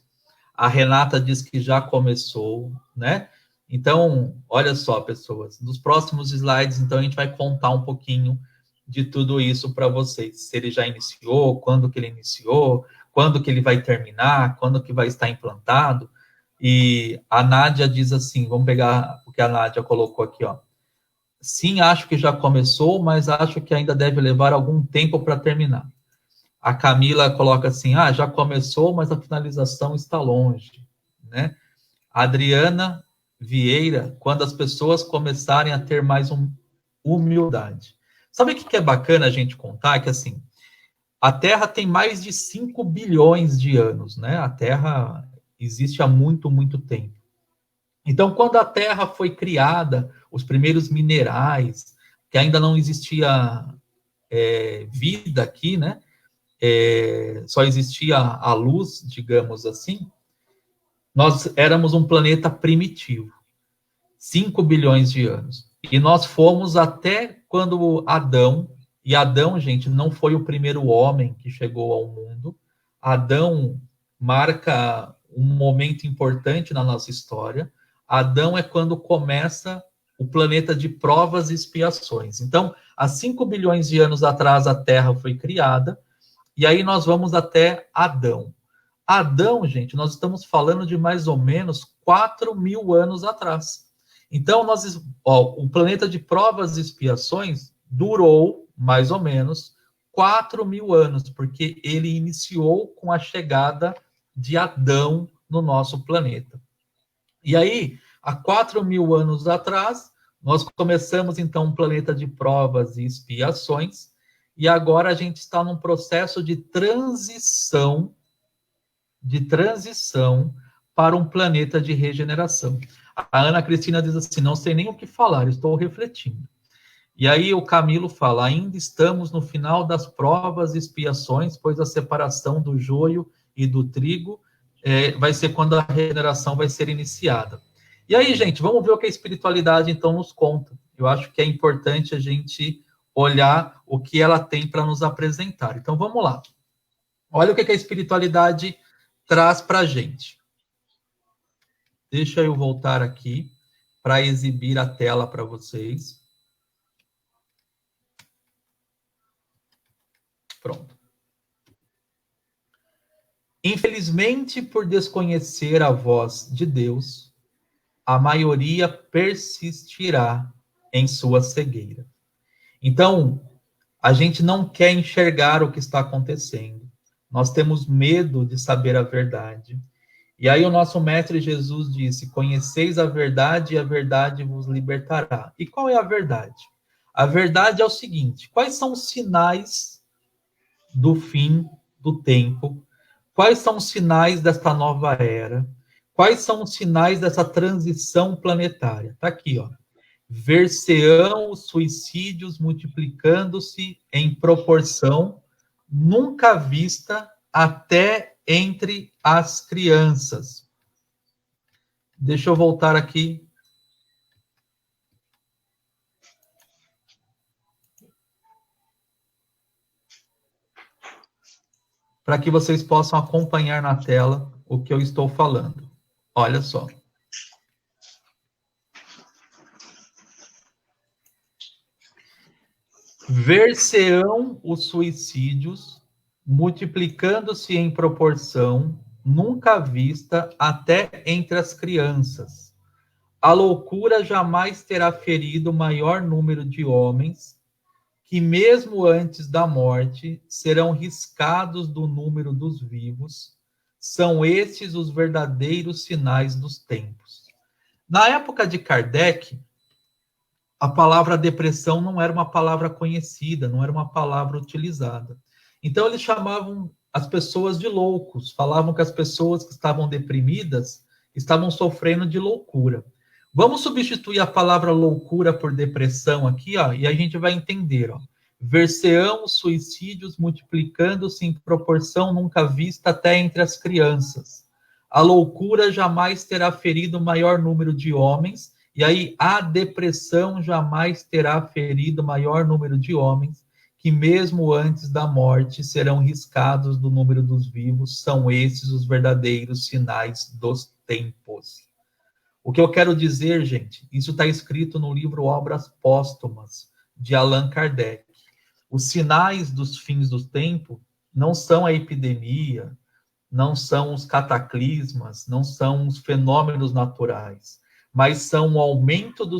A Renata diz que já começou, né? Então, olha só, pessoas, nos próximos slides, então, a gente vai contar um pouquinho de tudo isso para vocês. Se ele já iniciou, quando que ele iniciou, quando que ele vai terminar, quando que vai estar implantado. E a Nádia diz assim, vamos pegar o que a Nádia colocou aqui, ó. Sim, acho que já começou, mas acho que ainda deve levar algum tempo para terminar. A Camila coloca assim, já começou, mas a finalização está longe, né? A Adriana Vieira, quando as pessoas começarem a ter mais humildade. Sabe o que é bacana a gente contar? Que assim, a Terra tem mais de 5 bilhões de anos, né? A Terra existe há muito, muito tempo. Então, quando a Terra foi criada, os primeiros minerais, que ainda não existia vida aqui, né? Só existia a luz, digamos assim, nós éramos um planeta primitivo, 5 bilhões de anos. E nós fomos até quando Adão, e Adão, gente, não foi o primeiro homem que chegou ao mundo. Adão marca um momento importante na nossa história. Adão é quando começa o planeta de provas e expiações. Então, há 5 bilhões de anos atrás, a Terra foi criada, e aí nós vamos até Adão. Adão, gente, nós estamos falando de mais ou menos 4.000 anos atrás. Então, o planeta de provas e expiações durou, mais ou menos, 4.000 anos, porque ele iniciou com a chegada de Adão no nosso planeta. E aí, há 4.000 anos atrás, nós começamos, então, um planeta de provas e expiações, e agora a gente está num processo de transição para um planeta de regeneração. A Ana Cristina diz assim, não sei nem o que falar, estou refletindo. E aí o Camilo fala, ainda estamos no final das provas e expiações, pois a separação do joio e do trigo vai ser quando a regeneração vai ser iniciada. E aí, gente, vamos ver o que a espiritualidade, então, nos conta. Eu acho que é importante a gente olhar o que ela tem para nos apresentar. Então, vamos lá. Olha o que a espiritualidade traz para a gente. Deixa eu voltar aqui para exibir a tela para vocês. Pronto. Infelizmente, por desconhecer a voz de Deus, a maioria persistirá em sua cegueira. Então, a gente não quer enxergar o que está acontecendo. Nós temos medo de saber a verdade. E aí o nosso mestre Jesus disse: conheceis a verdade e a verdade vos libertará. E qual é a verdade? A verdade é o seguinte: quais são os sinais do fim do tempo? Quais são os sinais desta nova era? Quais são os sinais dessa transição planetária? Está aqui, ó. Ver-se-ão os suicídios multiplicando-se em proporção nunca vista até entre as crianças. Deixa eu voltar aqui. Para que vocês possam acompanhar na tela o que eu estou falando. Olha só. Ver-se-ão os suicídios multiplicando-se em proporção nunca vista até entre as crianças. A loucura jamais terá ferido maior número de homens, que mesmo antes da morte serão riscados do número dos vivos. São estes os verdadeiros sinais dos tempos. Na época de Kardec, a palavra depressão não era uma palavra conhecida, não era uma palavra utilizada. Então, eles chamavam as pessoas de loucos, falavam que as pessoas que estavam deprimidas estavam sofrendo de loucura. Vamos substituir a palavra loucura por depressão aqui, ó, e a gente vai entender, ó. Ver-se-ão os suicídios multiplicando-se em proporção nunca vista até entre as crianças. A loucura jamais terá ferido maior número de homens, e aí a depressão jamais terá ferido maior número de homens, que mesmo antes da morte serão riscados do número dos vivos. São esses os verdadeiros sinais dos tempos. O que eu quero dizer, gente, isso está escrito no livro Obras Póstumas, de Allan Kardec. Os sinais dos fins do tempo não são a epidemia, não são os cataclismas, não são os fenômenos naturais, mas são o aumento do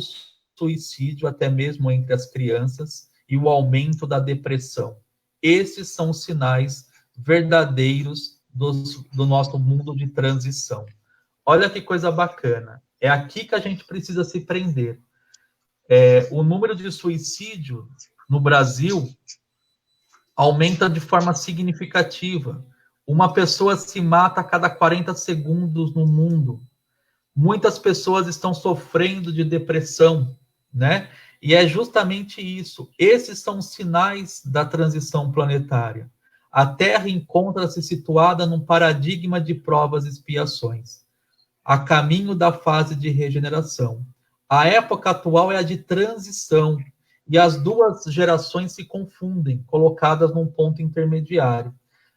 suicídio, até mesmo entre as crianças, e o aumento da depressão. Esses são os sinais verdadeiros do nosso mundo de transição. Olha que coisa bacana. É aqui que a gente precisa se prender. O número de suicídio no Brasil aumenta de forma significativa. Uma pessoa se mata a cada 40 segundos no mundo. Muitas pessoas estão sofrendo de depressão, né? E é justamente isso. Esses são os sinais da transição planetária. A Terra encontra-se situada num paradigma de provas e expiações, a caminho da fase de regeneração. A época atual é a de transição, e as duas gerações se confundem, colocadas num ponto intermediário.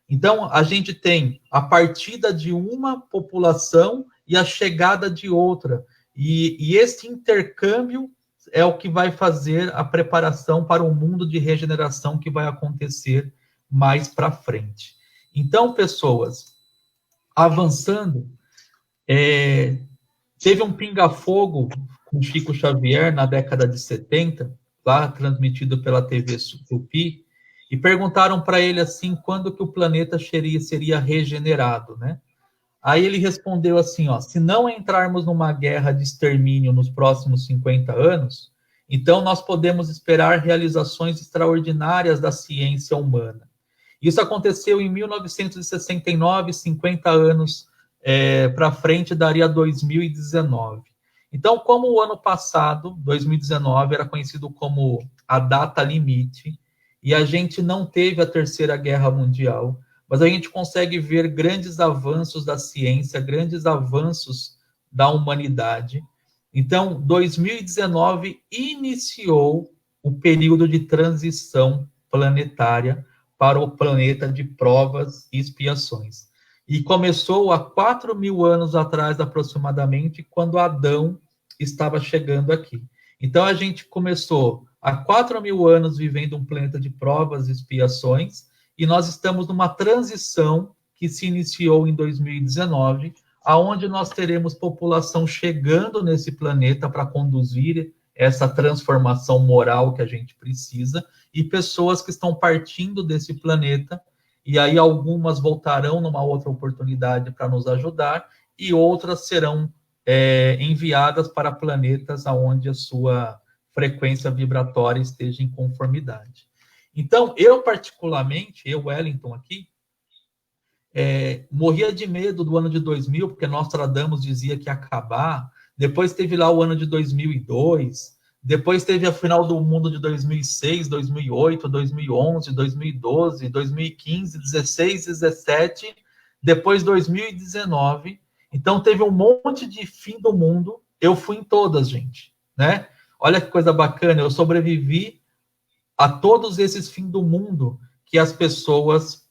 Então, a gente tem a partida de uma população e a chegada de outra. E esse intercâmbio é o que vai fazer a preparação para o mundo de regeneração que vai acontecer mais para frente. Então, pessoas, avançando, teve um pinga-fogo com Chico Xavier na década de 70, lá transmitido pela TV Tupi, e perguntaram para ele assim, quando que o planeta seria regenerado, né? Aí ele respondeu assim, ó, se não entrarmos numa guerra de extermínio nos próximos 50 anos, então nós podemos esperar realizações extraordinárias da ciência humana. Isso aconteceu em 1969, 50 anos para frente, daria 2019. Então, como o ano passado, 2019, era conhecido como a data limite, e a gente não teve a Terceira Guerra Mundial, mas a gente consegue ver grandes avanços da ciência, grandes avanços da humanidade. Então, 2019 iniciou o período de transição planetária para o planeta de provas e expiações. E começou há 4.000 anos atrás, aproximadamente, quando Adão estava chegando aqui. Então, a gente começou há 4.000 anos vivendo um planeta de provas e expiações, e nós estamos numa transição que se iniciou em 2019, aonde nós teremos população chegando nesse planeta para conduzir essa transformação moral que a gente precisa, e pessoas que estão partindo desse planeta, e aí algumas voltarão numa outra oportunidade para nos ajudar, e outras serão enviadas para planetas onde a sua frequência vibratória esteja em conformidade. Então, eu particularmente, Wellington aqui, morria de medo do ano de 2000, porque Nostradamus dizia que ia acabar. Depois teve lá o ano de 2002, depois teve a final do mundo de 2006, 2008, 2011, 2012, 2015, 16, 17, depois 2019. Então teve um monte de fim do mundo. Eu fui em todas, gente, né? Olha que coisa bacana, eu sobrevivi a todos esses fins do mundo que as pessoas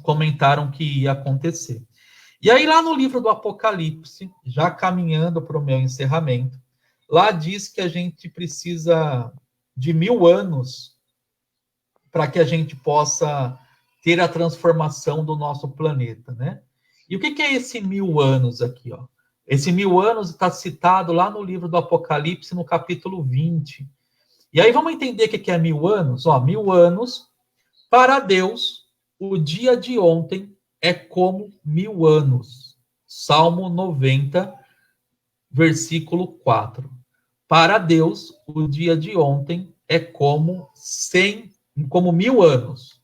comentaram que ia acontecer. E aí, lá no livro do Apocalipse, já caminhando para o meu encerramento, lá diz que a gente precisa de 1000 anos para que a gente possa ter a transformação do nosso planeta, né? E o que é esse 1000 anos aqui, ó? Esse 1000 anos está citado lá no livro do Apocalipse, no capítulo 20. E aí vamos entender o que é 1000 anos? Ó, 1000 anos, para Deus, o dia de ontem é como 1000 anos. Salmo 90, versículo 4. Para Deus, o dia de ontem é como 1000 anos.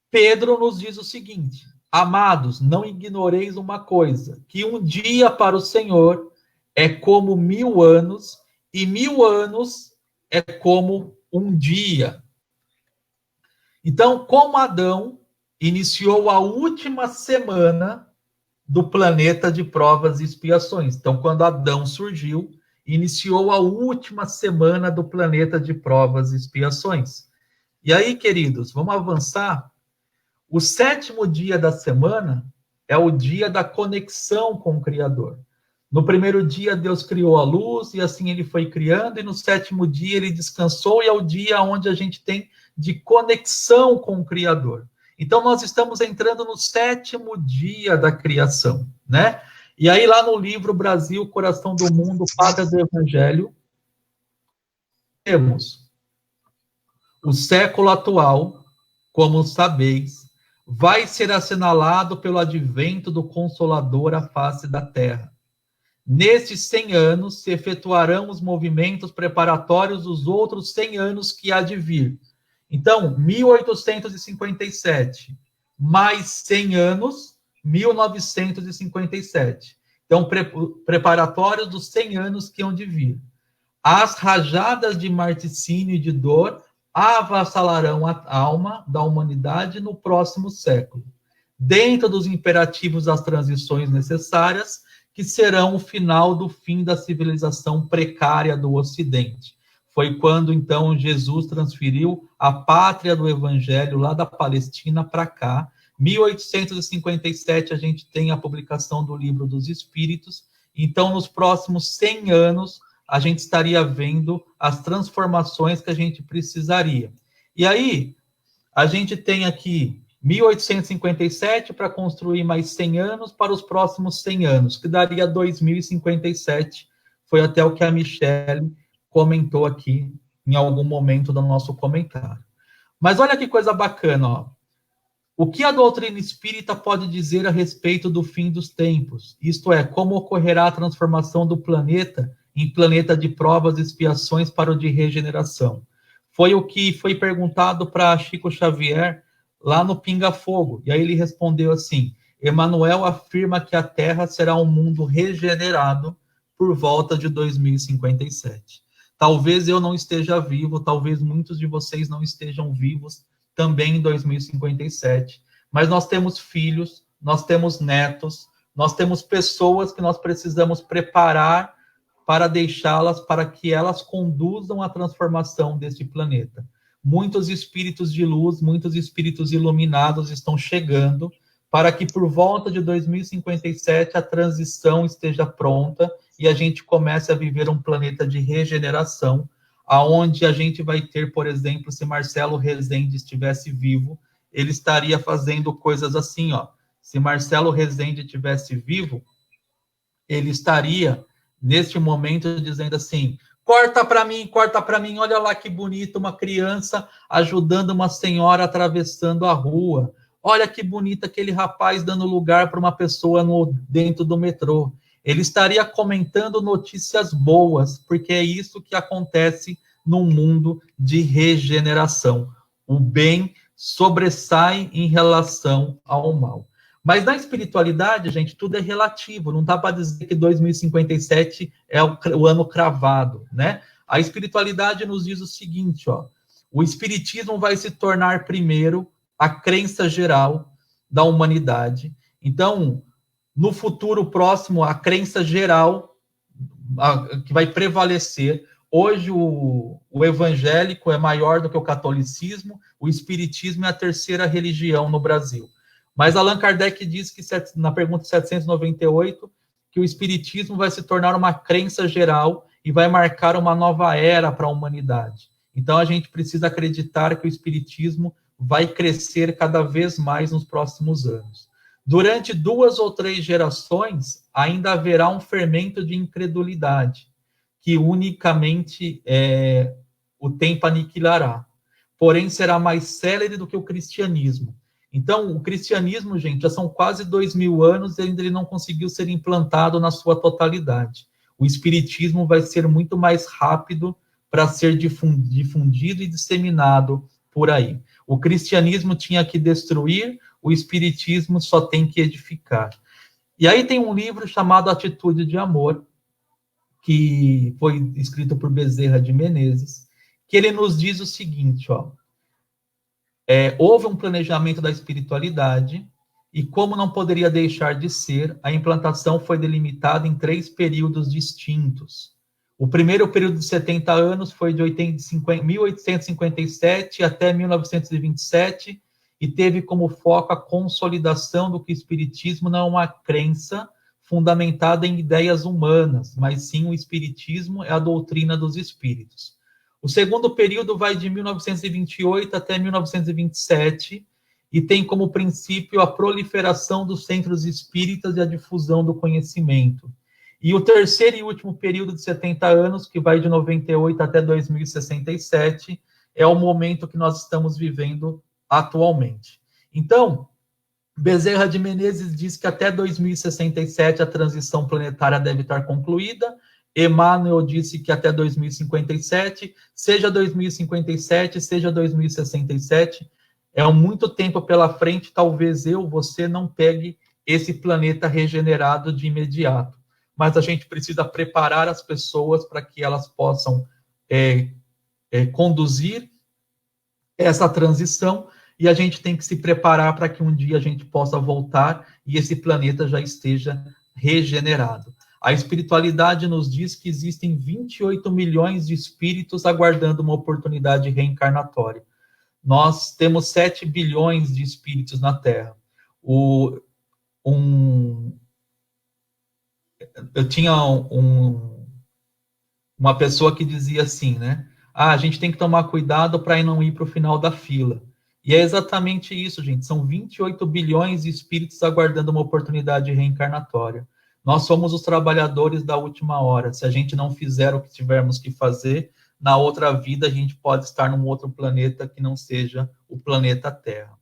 Pedro nos diz o seguinte: amados, não ignoreis uma coisa, que um dia para o Senhor é como 1000 anos, e 1000 anos é como um dia. Então, como Adão iniciou a última semana do planeta de provas e expiações. Então, quando Adão surgiu, iniciou a última semana do planeta de provas e expiações. E aí, queridos, vamos avançar. O 7º dia da semana é o dia da conexão com o Criador. No primeiro dia, Deus criou a luz, e assim ele foi criando, e no 7º dia ele descansou, e é o dia onde a gente tem de conexão com o Criador. Então, nós estamos entrando no 7º dia da criação, né? E aí, lá no livro Brasil, Coração do Mundo, Pátria do Evangelho, temos o século atual, como sabeis, vai ser assinalado pelo advento do Consolador à face da terra. Nestes 100 anos se efetuarão os movimentos preparatórios dos outros 100 anos que há de vir. Então, 1857, mais 100 anos, 1957. Então, preparatórios dos 100 anos que hão de vir. As rajadas de marticínio e de dor avassalarão a alma da humanidade no próximo século, dentro dos imperativos das transições necessárias, que serão o final do fim da civilização precária do Ocidente. Foi quando, então, Jesus transferiu a pátria do Evangelho lá da Palestina para cá. 1857, a gente tem a publicação do Livro dos Espíritos. Então, nos próximos 100 anos, a gente estaria vendo as transformações que a gente precisaria. E aí, a gente tem aqui 1857 para construir mais 100 anos para os próximos 100 anos, que daria 2057. Foi até o que a Michele comentou aqui em algum momento do nosso comentário. Mas olha que coisa bacana, ó. O que a doutrina espírita pode dizer a respeito do fim dos tempos? Isto é, como ocorrerá a transformação do planeta em planeta de provas e expiações para o de regeneração? Foi o que foi perguntado para Chico Xavier lá no Pinga Fogo. E aí ele respondeu assim: Emmanuel afirma que a Terra será um mundo regenerado por volta de 2057. Talvez eu não esteja vivo, talvez muitos de vocês não estejam vivos também em 2057, mas nós temos filhos, nós temos netos, nós temos pessoas que nós precisamos preparar para deixá-las, para que elas conduzam a transformação deste planeta. Muitos espíritos de luz, muitos espíritos iluminados estão chegando para que por volta de 2057 a transição esteja pronta e a gente comece a viver um planeta de regeneração, aonde a gente vai ter, por exemplo, se Marcelo Rezende estivesse vivo, ele estaria fazendo coisas assim, ó. Se Marcelo Rezende estivesse vivo, ele estaria, neste momento, dizendo assim: corta para mim, olha lá que bonito, uma criança ajudando uma senhora atravessando a rua. Olha que bonito aquele rapaz dando lugar para uma pessoa dentro do metrô. Ele estaria comentando notícias boas, porque é isso que acontece num mundo de regeneração. O bem sobressai em relação ao mal. Mas na espiritualidade, gente, tudo é relativo. Não dá para dizer que 2057 é o ano cravado, né? A espiritualidade nos diz o seguinte, ó. O espiritismo vai se tornar primeiro a crença geral da humanidade. Então, no futuro próximo, a crença geral que vai prevalecer. Hoje, o evangélico é maior do que o catolicismo, o espiritismo é a terceira religião no Brasil. Mas Allan Kardec diz que, na pergunta 798, que o espiritismo vai se tornar uma crença geral e vai marcar uma nova era para a humanidade. Então, a gente precisa acreditar que o espiritismo vai crescer cada vez mais nos próximos anos. Durante 2 ou 3 gerações, ainda haverá um fermento de incredulidade, que unicamente o tempo aniquilará. Porém, será mais célere do que o cristianismo. Então, o cristianismo, gente, já são quase 2000 anos e ainda ele não conseguiu ser implantado na sua totalidade. O espiritismo vai ser muito mais rápido para ser difundido e disseminado por aí. O cristianismo tinha que destruir, o espiritismo só tem que edificar. E aí tem um livro chamado Atitude de Amor, que foi escrito por Bezerra de Menezes, que ele nos diz o seguinte, ó. Houve um planejamento da espiritualidade e, como não poderia deixar de ser, a implantação foi delimitada em 3 períodos distintos. O primeiro período de 70 anos foi de 1857 até 1927 e teve como foco a consolidação do que o espiritismo não é uma crença fundamentada em ideias humanas, mas sim o espiritismo é a doutrina dos espíritos. O segundo período vai de 1928 até 1927 e tem como princípio a proliferação dos centros espíritas e a difusão do conhecimento. E o terceiro e último período de 70 anos, que vai de 98 até 2067, é o momento que nós estamos vivendo atualmente. Então, Bezerra de Menezes diz que até 2067 a transição planetária deve estar concluída. Emmanuel disse que até 2057, seja 2057, seja 2067, é muito tempo pela frente, talvez você não pegue esse planeta regenerado de imediato. Mas a gente precisa preparar as pessoas para que elas possam conduzir essa transição, e a gente tem que se preparar para que um dia a gente possa voltar e esse planeta já esteja regenerado. A espiritualidade nos diz que existem 28 milhões de espíritos aguardando uma oportunidade reencarnatória. Nós temos 7 bilhões de espíritos na Terra. Eu tinha uma pessoa que dizia assim, né? A gente tem que tomar cuidado para não ir para o final da fila. E é exatamente isso, gente. São 28 bilhões de espíritos aguardando uma oportunidade reencarnatória. Nós somos os trabalhadores da última hora. Se a gente não fizer o que tivermos que fazer, na outra vida a gente pode estar num outro planeta que não seja o planeta Terra.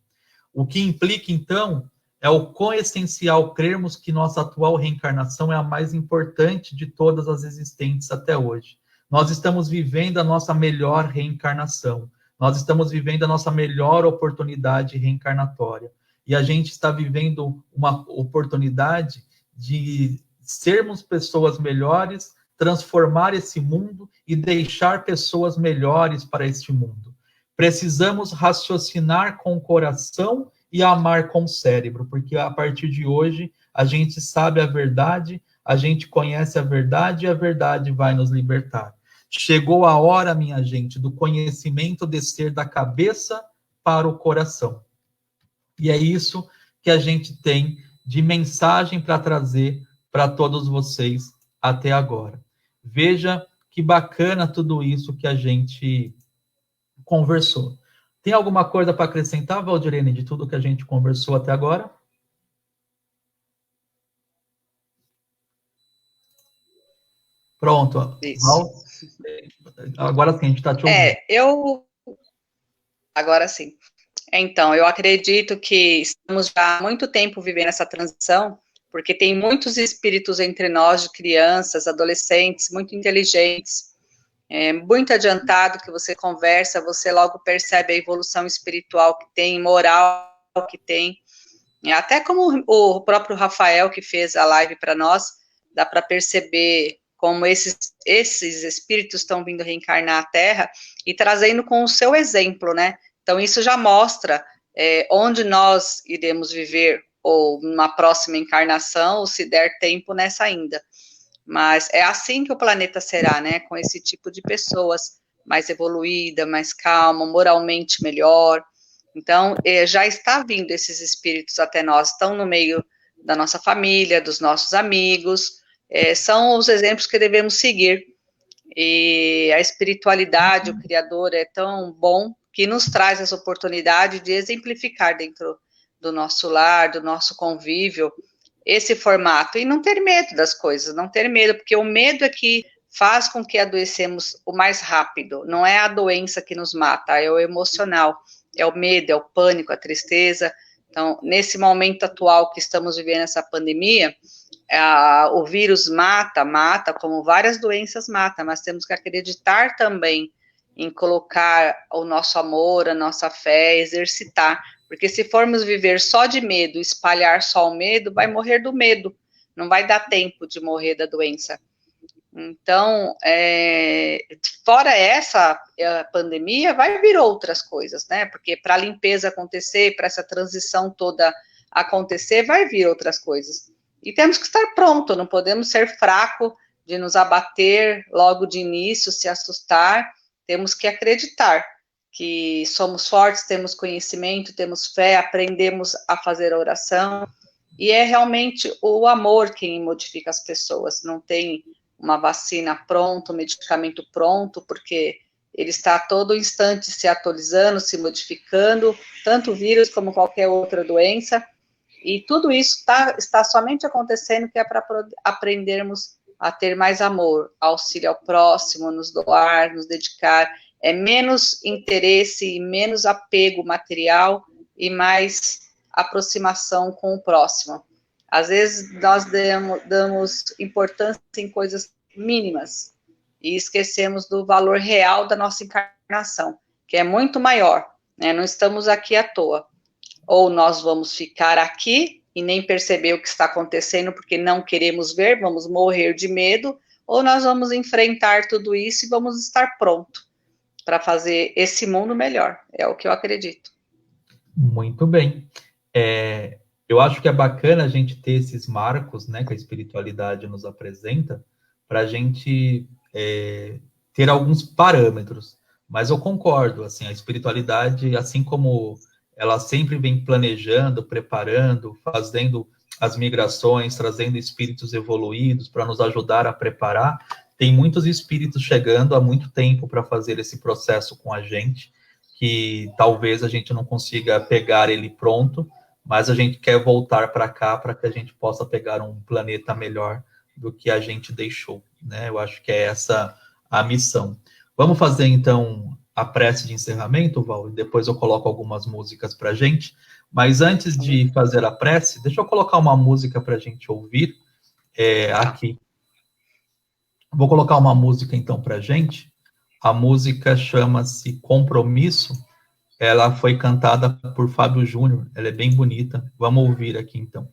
O que implica, então, é o quão essencial crermos que nossa atual reencarnação é a mais importante de todas as existentes até hoje. Nós estamos vivendo a nossa melhor reencarnação. Nós estamos vivendo a nossa melhor oportunidade reencarnatória. E a gente está vivendo uma oportunidade de sermos pessoas melhores, transformar esse mundo e deixar pessoas melhores para este mundo. Precisamos raciocinar com o coração e amar com o cérebro, porque a partir de hoje a gente sabe a verdade, a gente conhece a verdade e a verdade vai nos libertar. Chegou a hora, minha gente, do conhecimento descer da cabeça para o coração. E é isso que a gente tem de mensagem para trazer para todos vocês até agora. Veja que bacana tudo isso que a gente conversou. Tem alguma coisa para acrescentar, Valdirene, de tudo que a gente conversou até agora? Pronto. Isso. Agora sim, a gente está te ouvindo. Agora sim. Então, eu acredito que estamos já há muito tempo vivendo essa transição, porque tem muitos espíritos entre nós, de crianças, adolescentes, muito inteligentes, muito adiantado, que você conversa, você logo percebe a evolução espiritual que tem, moral que tem, até como o próprio Rafael, que fez a live para nós, dá para perceber como esses espíritos estão vindo reencarnar a Terra e trazendo com o seu exemplo, né? Então, isso já mostra onde nós iremos viver, ou numa próxima encarnação, ou se der tempo nessa ainda. Mas é assim que o planeta será, né? Com esse tipo de pessoas mais evoluída, mais calma, moralmente melhor. Então, já está vindo esses espíritos até nós, estão no meio da nossa família, dos nossos amigos, são os exemplos que devemos seguir. E a espiritualidade, o Criador é tão bom que nos traz essa oportunidade de exemplificar dentro do nosso lar, do nosso convívio, esse formato, e não ter medo das coisas, não ter medo, porque o medo é que faz com que adoecemos o mais rápido, não é a doença que nos mata, é o emocional, é o medo, é o pânico, a tristeza. Então, nesse momento atual que estamos vivendo essa pandemia, o vírus mata, como várias doenças matam, mas temos que acreditar também em colocar o nosso amor, a nossa fé, exercitar, porque se formos viver só de medo, espalhar só o medo, vai morrer do medo, não vai dar tempo de morrer da doença. Então, fora essa pandemia, vai vir outras coisas, né? Porque para a limpeza acontecer, para essa transição toda acontecer, vai vir outras coisas. E temos que estar pronto, não podemos ser fraco de nos abater logo de início, se assustar. Temos que acreditar que somos fortes, temos conhecimento, temos fé, aprendemos a fazer a oração, e é realmente o amor quem modifica as pessoas. Não tem uma vacina pronta, um medicamento pronto, porque ele está a todo instante se atualizando, se modificando, tanto o vírus como qualquer outra doença, e tudo isso está somente acontecendo que é para aprendermos a ter mais amor, auxílio ao próximo, nos doar, nos dedicar, menos interesse e menos apego material e mais aproximação com o próximo. Às vezes nós damos importância em coisas mínimas e esquecemos do valor real da nossa encarnação, que é muito maior, né? Não estamos aqui à toa. Ou nós vamos ficar aqui e nem perceber o que está acontecendo porque não queremos ver, vamos morrer de medo, ou nós vamos enfrentar tudo isso e vamos estar pronto para fazer esse mundo melhor. É o que eu acredito. Muito bem. Eu acho que é bacana a gente ter esses marcos, né, que a espiritualidade nos apresenta, para a gente ter alguns parâmetros. Mas eu concordo, assim, a espiritualidade, assim como ela sempre vem planejando, preparando, fazendo as migrações, trazendo espíritos evoluídos para nos ajudar a preparar. Tem muitos espíritos chegando há muito tempo para fazer esse processo com a gente, que talvez a gente não consiga pegar ele pronto, mas a gente quer voltar para cá para que a gente possa pegar um planeta melhor do que a gente deixou, né? Eu acho que é essa a missão. Vamos fazer, então, a prece de encerramento, Val, e depois eu coloco algumas músicas para a gente. Mas antes de fazer a prece, deixa eu colocar uma música para a gente ouvir aqui. Vou colocar uma música, então, para a gente. A música chama-se Compromisso. Ela foi cantada por Fábio Júnior. Ela é bem bonita. Vamos ouvir aqui, então.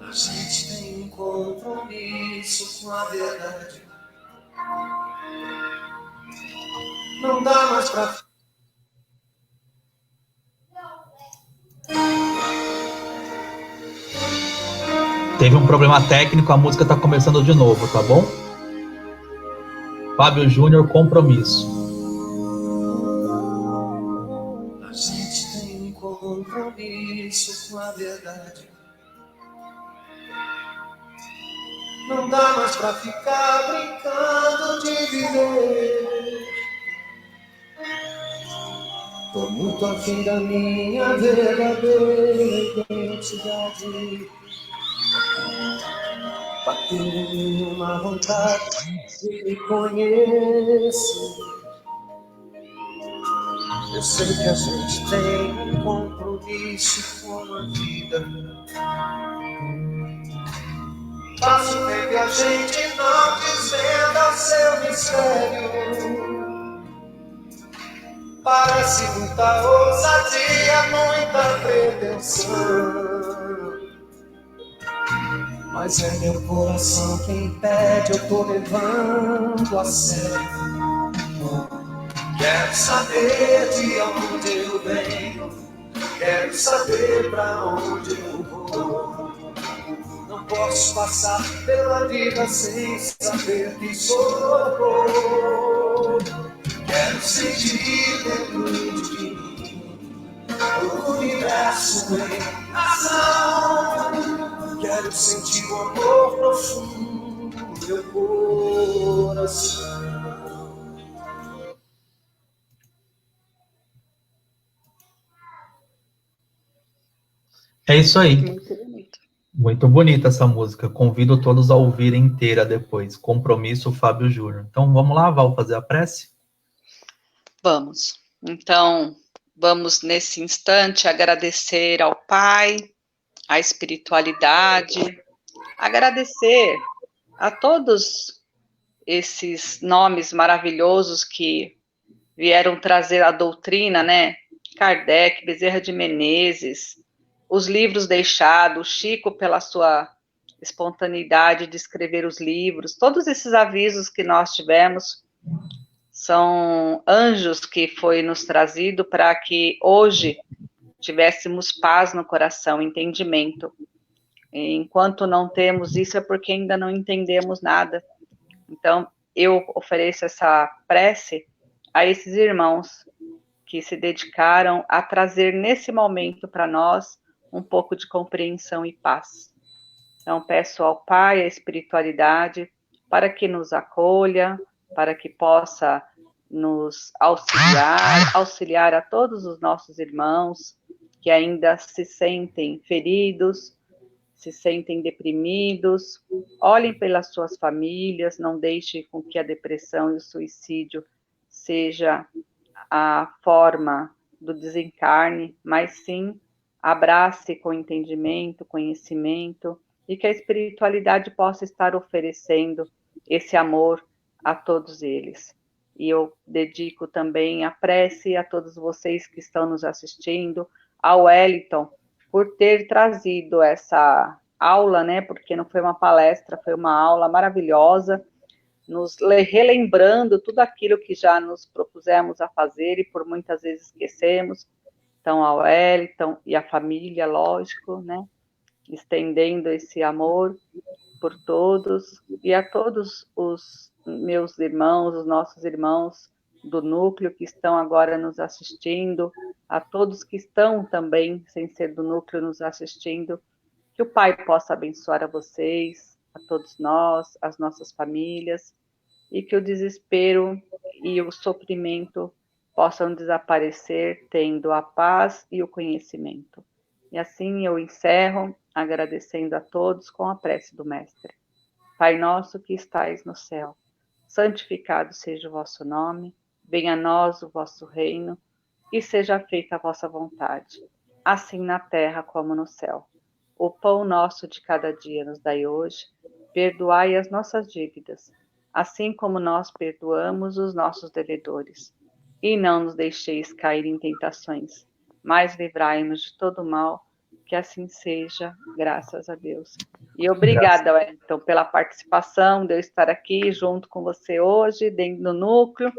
A gente tem um Não dá mais pra... Teve um problema técnico, a música tá começando de novo, tá bom? Fábio Júnior, Compromisso. A gente tem um compromisso com a verdade. Não dá mais pra ficar brincando de viver. Tô muito afim da minha verdadeira identidade. Bateu em mim uma vontade de me conhecer. Eu sei que a gente tem um compromisso com a vida. Passo tempo e a gente não desvenda seu mistério. Parece muita ousadia, muita pretensão. Mas é meu coração quem pede, eu tô levando a sério. Quero saber de onde eu venho, quero saber pra onde eu vou. Não posso passar pela vida sem saber quem sou. Quero sentir dentro de mim o universo em ação. Quero sentir o amor profundo do meu coração. É isso aí. Muito bonito. Muito bonita essa música. Convido todos a ouvirem inteira depois. Compromisso, Fábio Júnior. Então, vamos lá, Val, fazer a prece? Vamos. Então, vamos nesse instante agradecer ao Pai, à espiritualidade, agradecer a todos esses nomes maravilhosos que vieram trazer a doutrina, né? Kardec, Bezerra de Menezes, os livros deixados, Chico pela sua espontaneidade de escrever os livros, todos esses avisos que nós tivemos são anjos que foi nos trazido para que hoje tivéssemos paz no coração, entendimento. E enquanto não temos isso é porque ainda não entendemos nada. Então, eu ofereço essa prece a esses irmãos que se dedicaram a trazer nesse momento para nós um pouco de compreensão e paz. Então, peço ao Pai, à espiritualidade, para que nos acolha, para que possa nos auxiliar a todos os nossos irmãos que ainda se sentem feridos, se sentem deprimidos. Olhem pelas suas famílias, não deixem com que a depressão e o suicídio seja a forma do desencarne, mas sim abrace com entendimento, conhecimento, e que a espiritualidade possa estar oferecendo esse amor a todos eles. E eu dedico também a prece a todos vocês que estão nos assistindo, ao Wellington, por ter trazido essa aula, né, porque não foi uma palestra, foi uma aula maravilhosa, nos relembrando tudo aquilo que já nos propusemos a fazer e por muitas vezes esquecemos. Então, ao Wellington e a família, lógico, né, estendendo esse amor por todos, e a todos os meus irmãos, os nossos irmãos do núcleo que estão agora nos assistindo, a todos que estão também, sem ser do núcleo, nos assistindo, que o Pai possa abençoar a vocês, a todos nós, as nossas famílias, e que o desespero e o sofrimento possam desaparecer, tendo a paz e o conhecimento. E assim eu encerro, agradecendo a todos com a prece do Mestre. Pai nosso que estais no céu, santificado seja o vosso nome, venha a nós o vosso reino, e seja feita a vossa vontade, assim na terra como no céu. O pão nosso de cada dia nos dai hoje, perdoai as nossas dívidas, assim como nós perdoamos os nossos devedores. E não nos deixeis cair em tentações, mas livrai-nos de todo mal, que assim seja, graças a Deus. E obrigada, Wellington, pela participação, de eu estar aqui junto com você hoje, dentro do núcleo,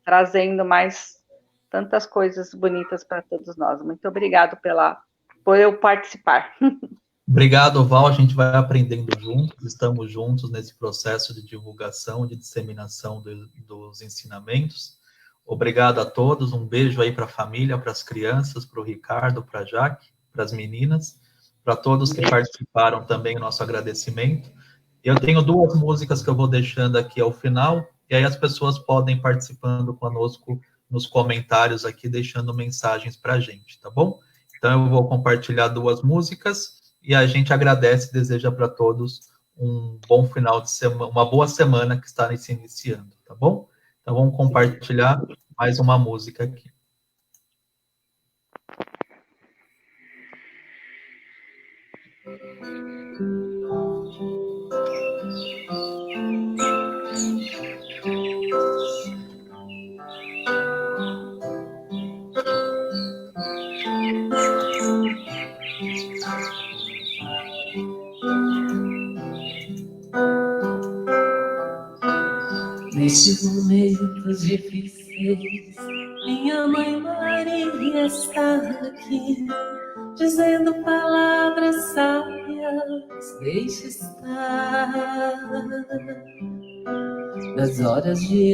trazendo mais tantas coisas bonitas para todos nós. Muito obrigado por eu participar. Obrigado, Val. A gente vai aprendendo juntos, estamos juntos nesse processo de divulgação, de disseminação dos ensinamentos. Obrigado a todos, um beijo aí para a família, para as crianças, para o Ricardo, para a Jaque, para as meninas, para todos que participaram também, o nosso agradecimento. Eu tenho 2 músicas que eu vou deixando aqui ao final, e aí as pessoas podem ir participando conosco nos comentários aqui, deixando mensagens para a gente, tá bom? Então eu vou compartilhar 2 músicas, e a gente agradece e deseja para todos um bom final de semana, uma boa semana que está se iniciando, tá bom? Então vamos compartilhar mais uma música aqui. Nestes momentos difíceis, minha mãe Maria está aqui, dizendo palavras sábias, deixe estar. Nas horas de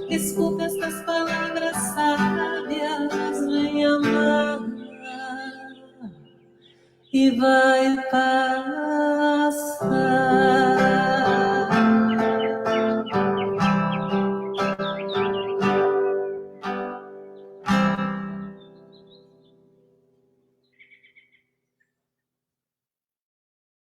Escuta estas palavras sábias, vem amar e vai passar.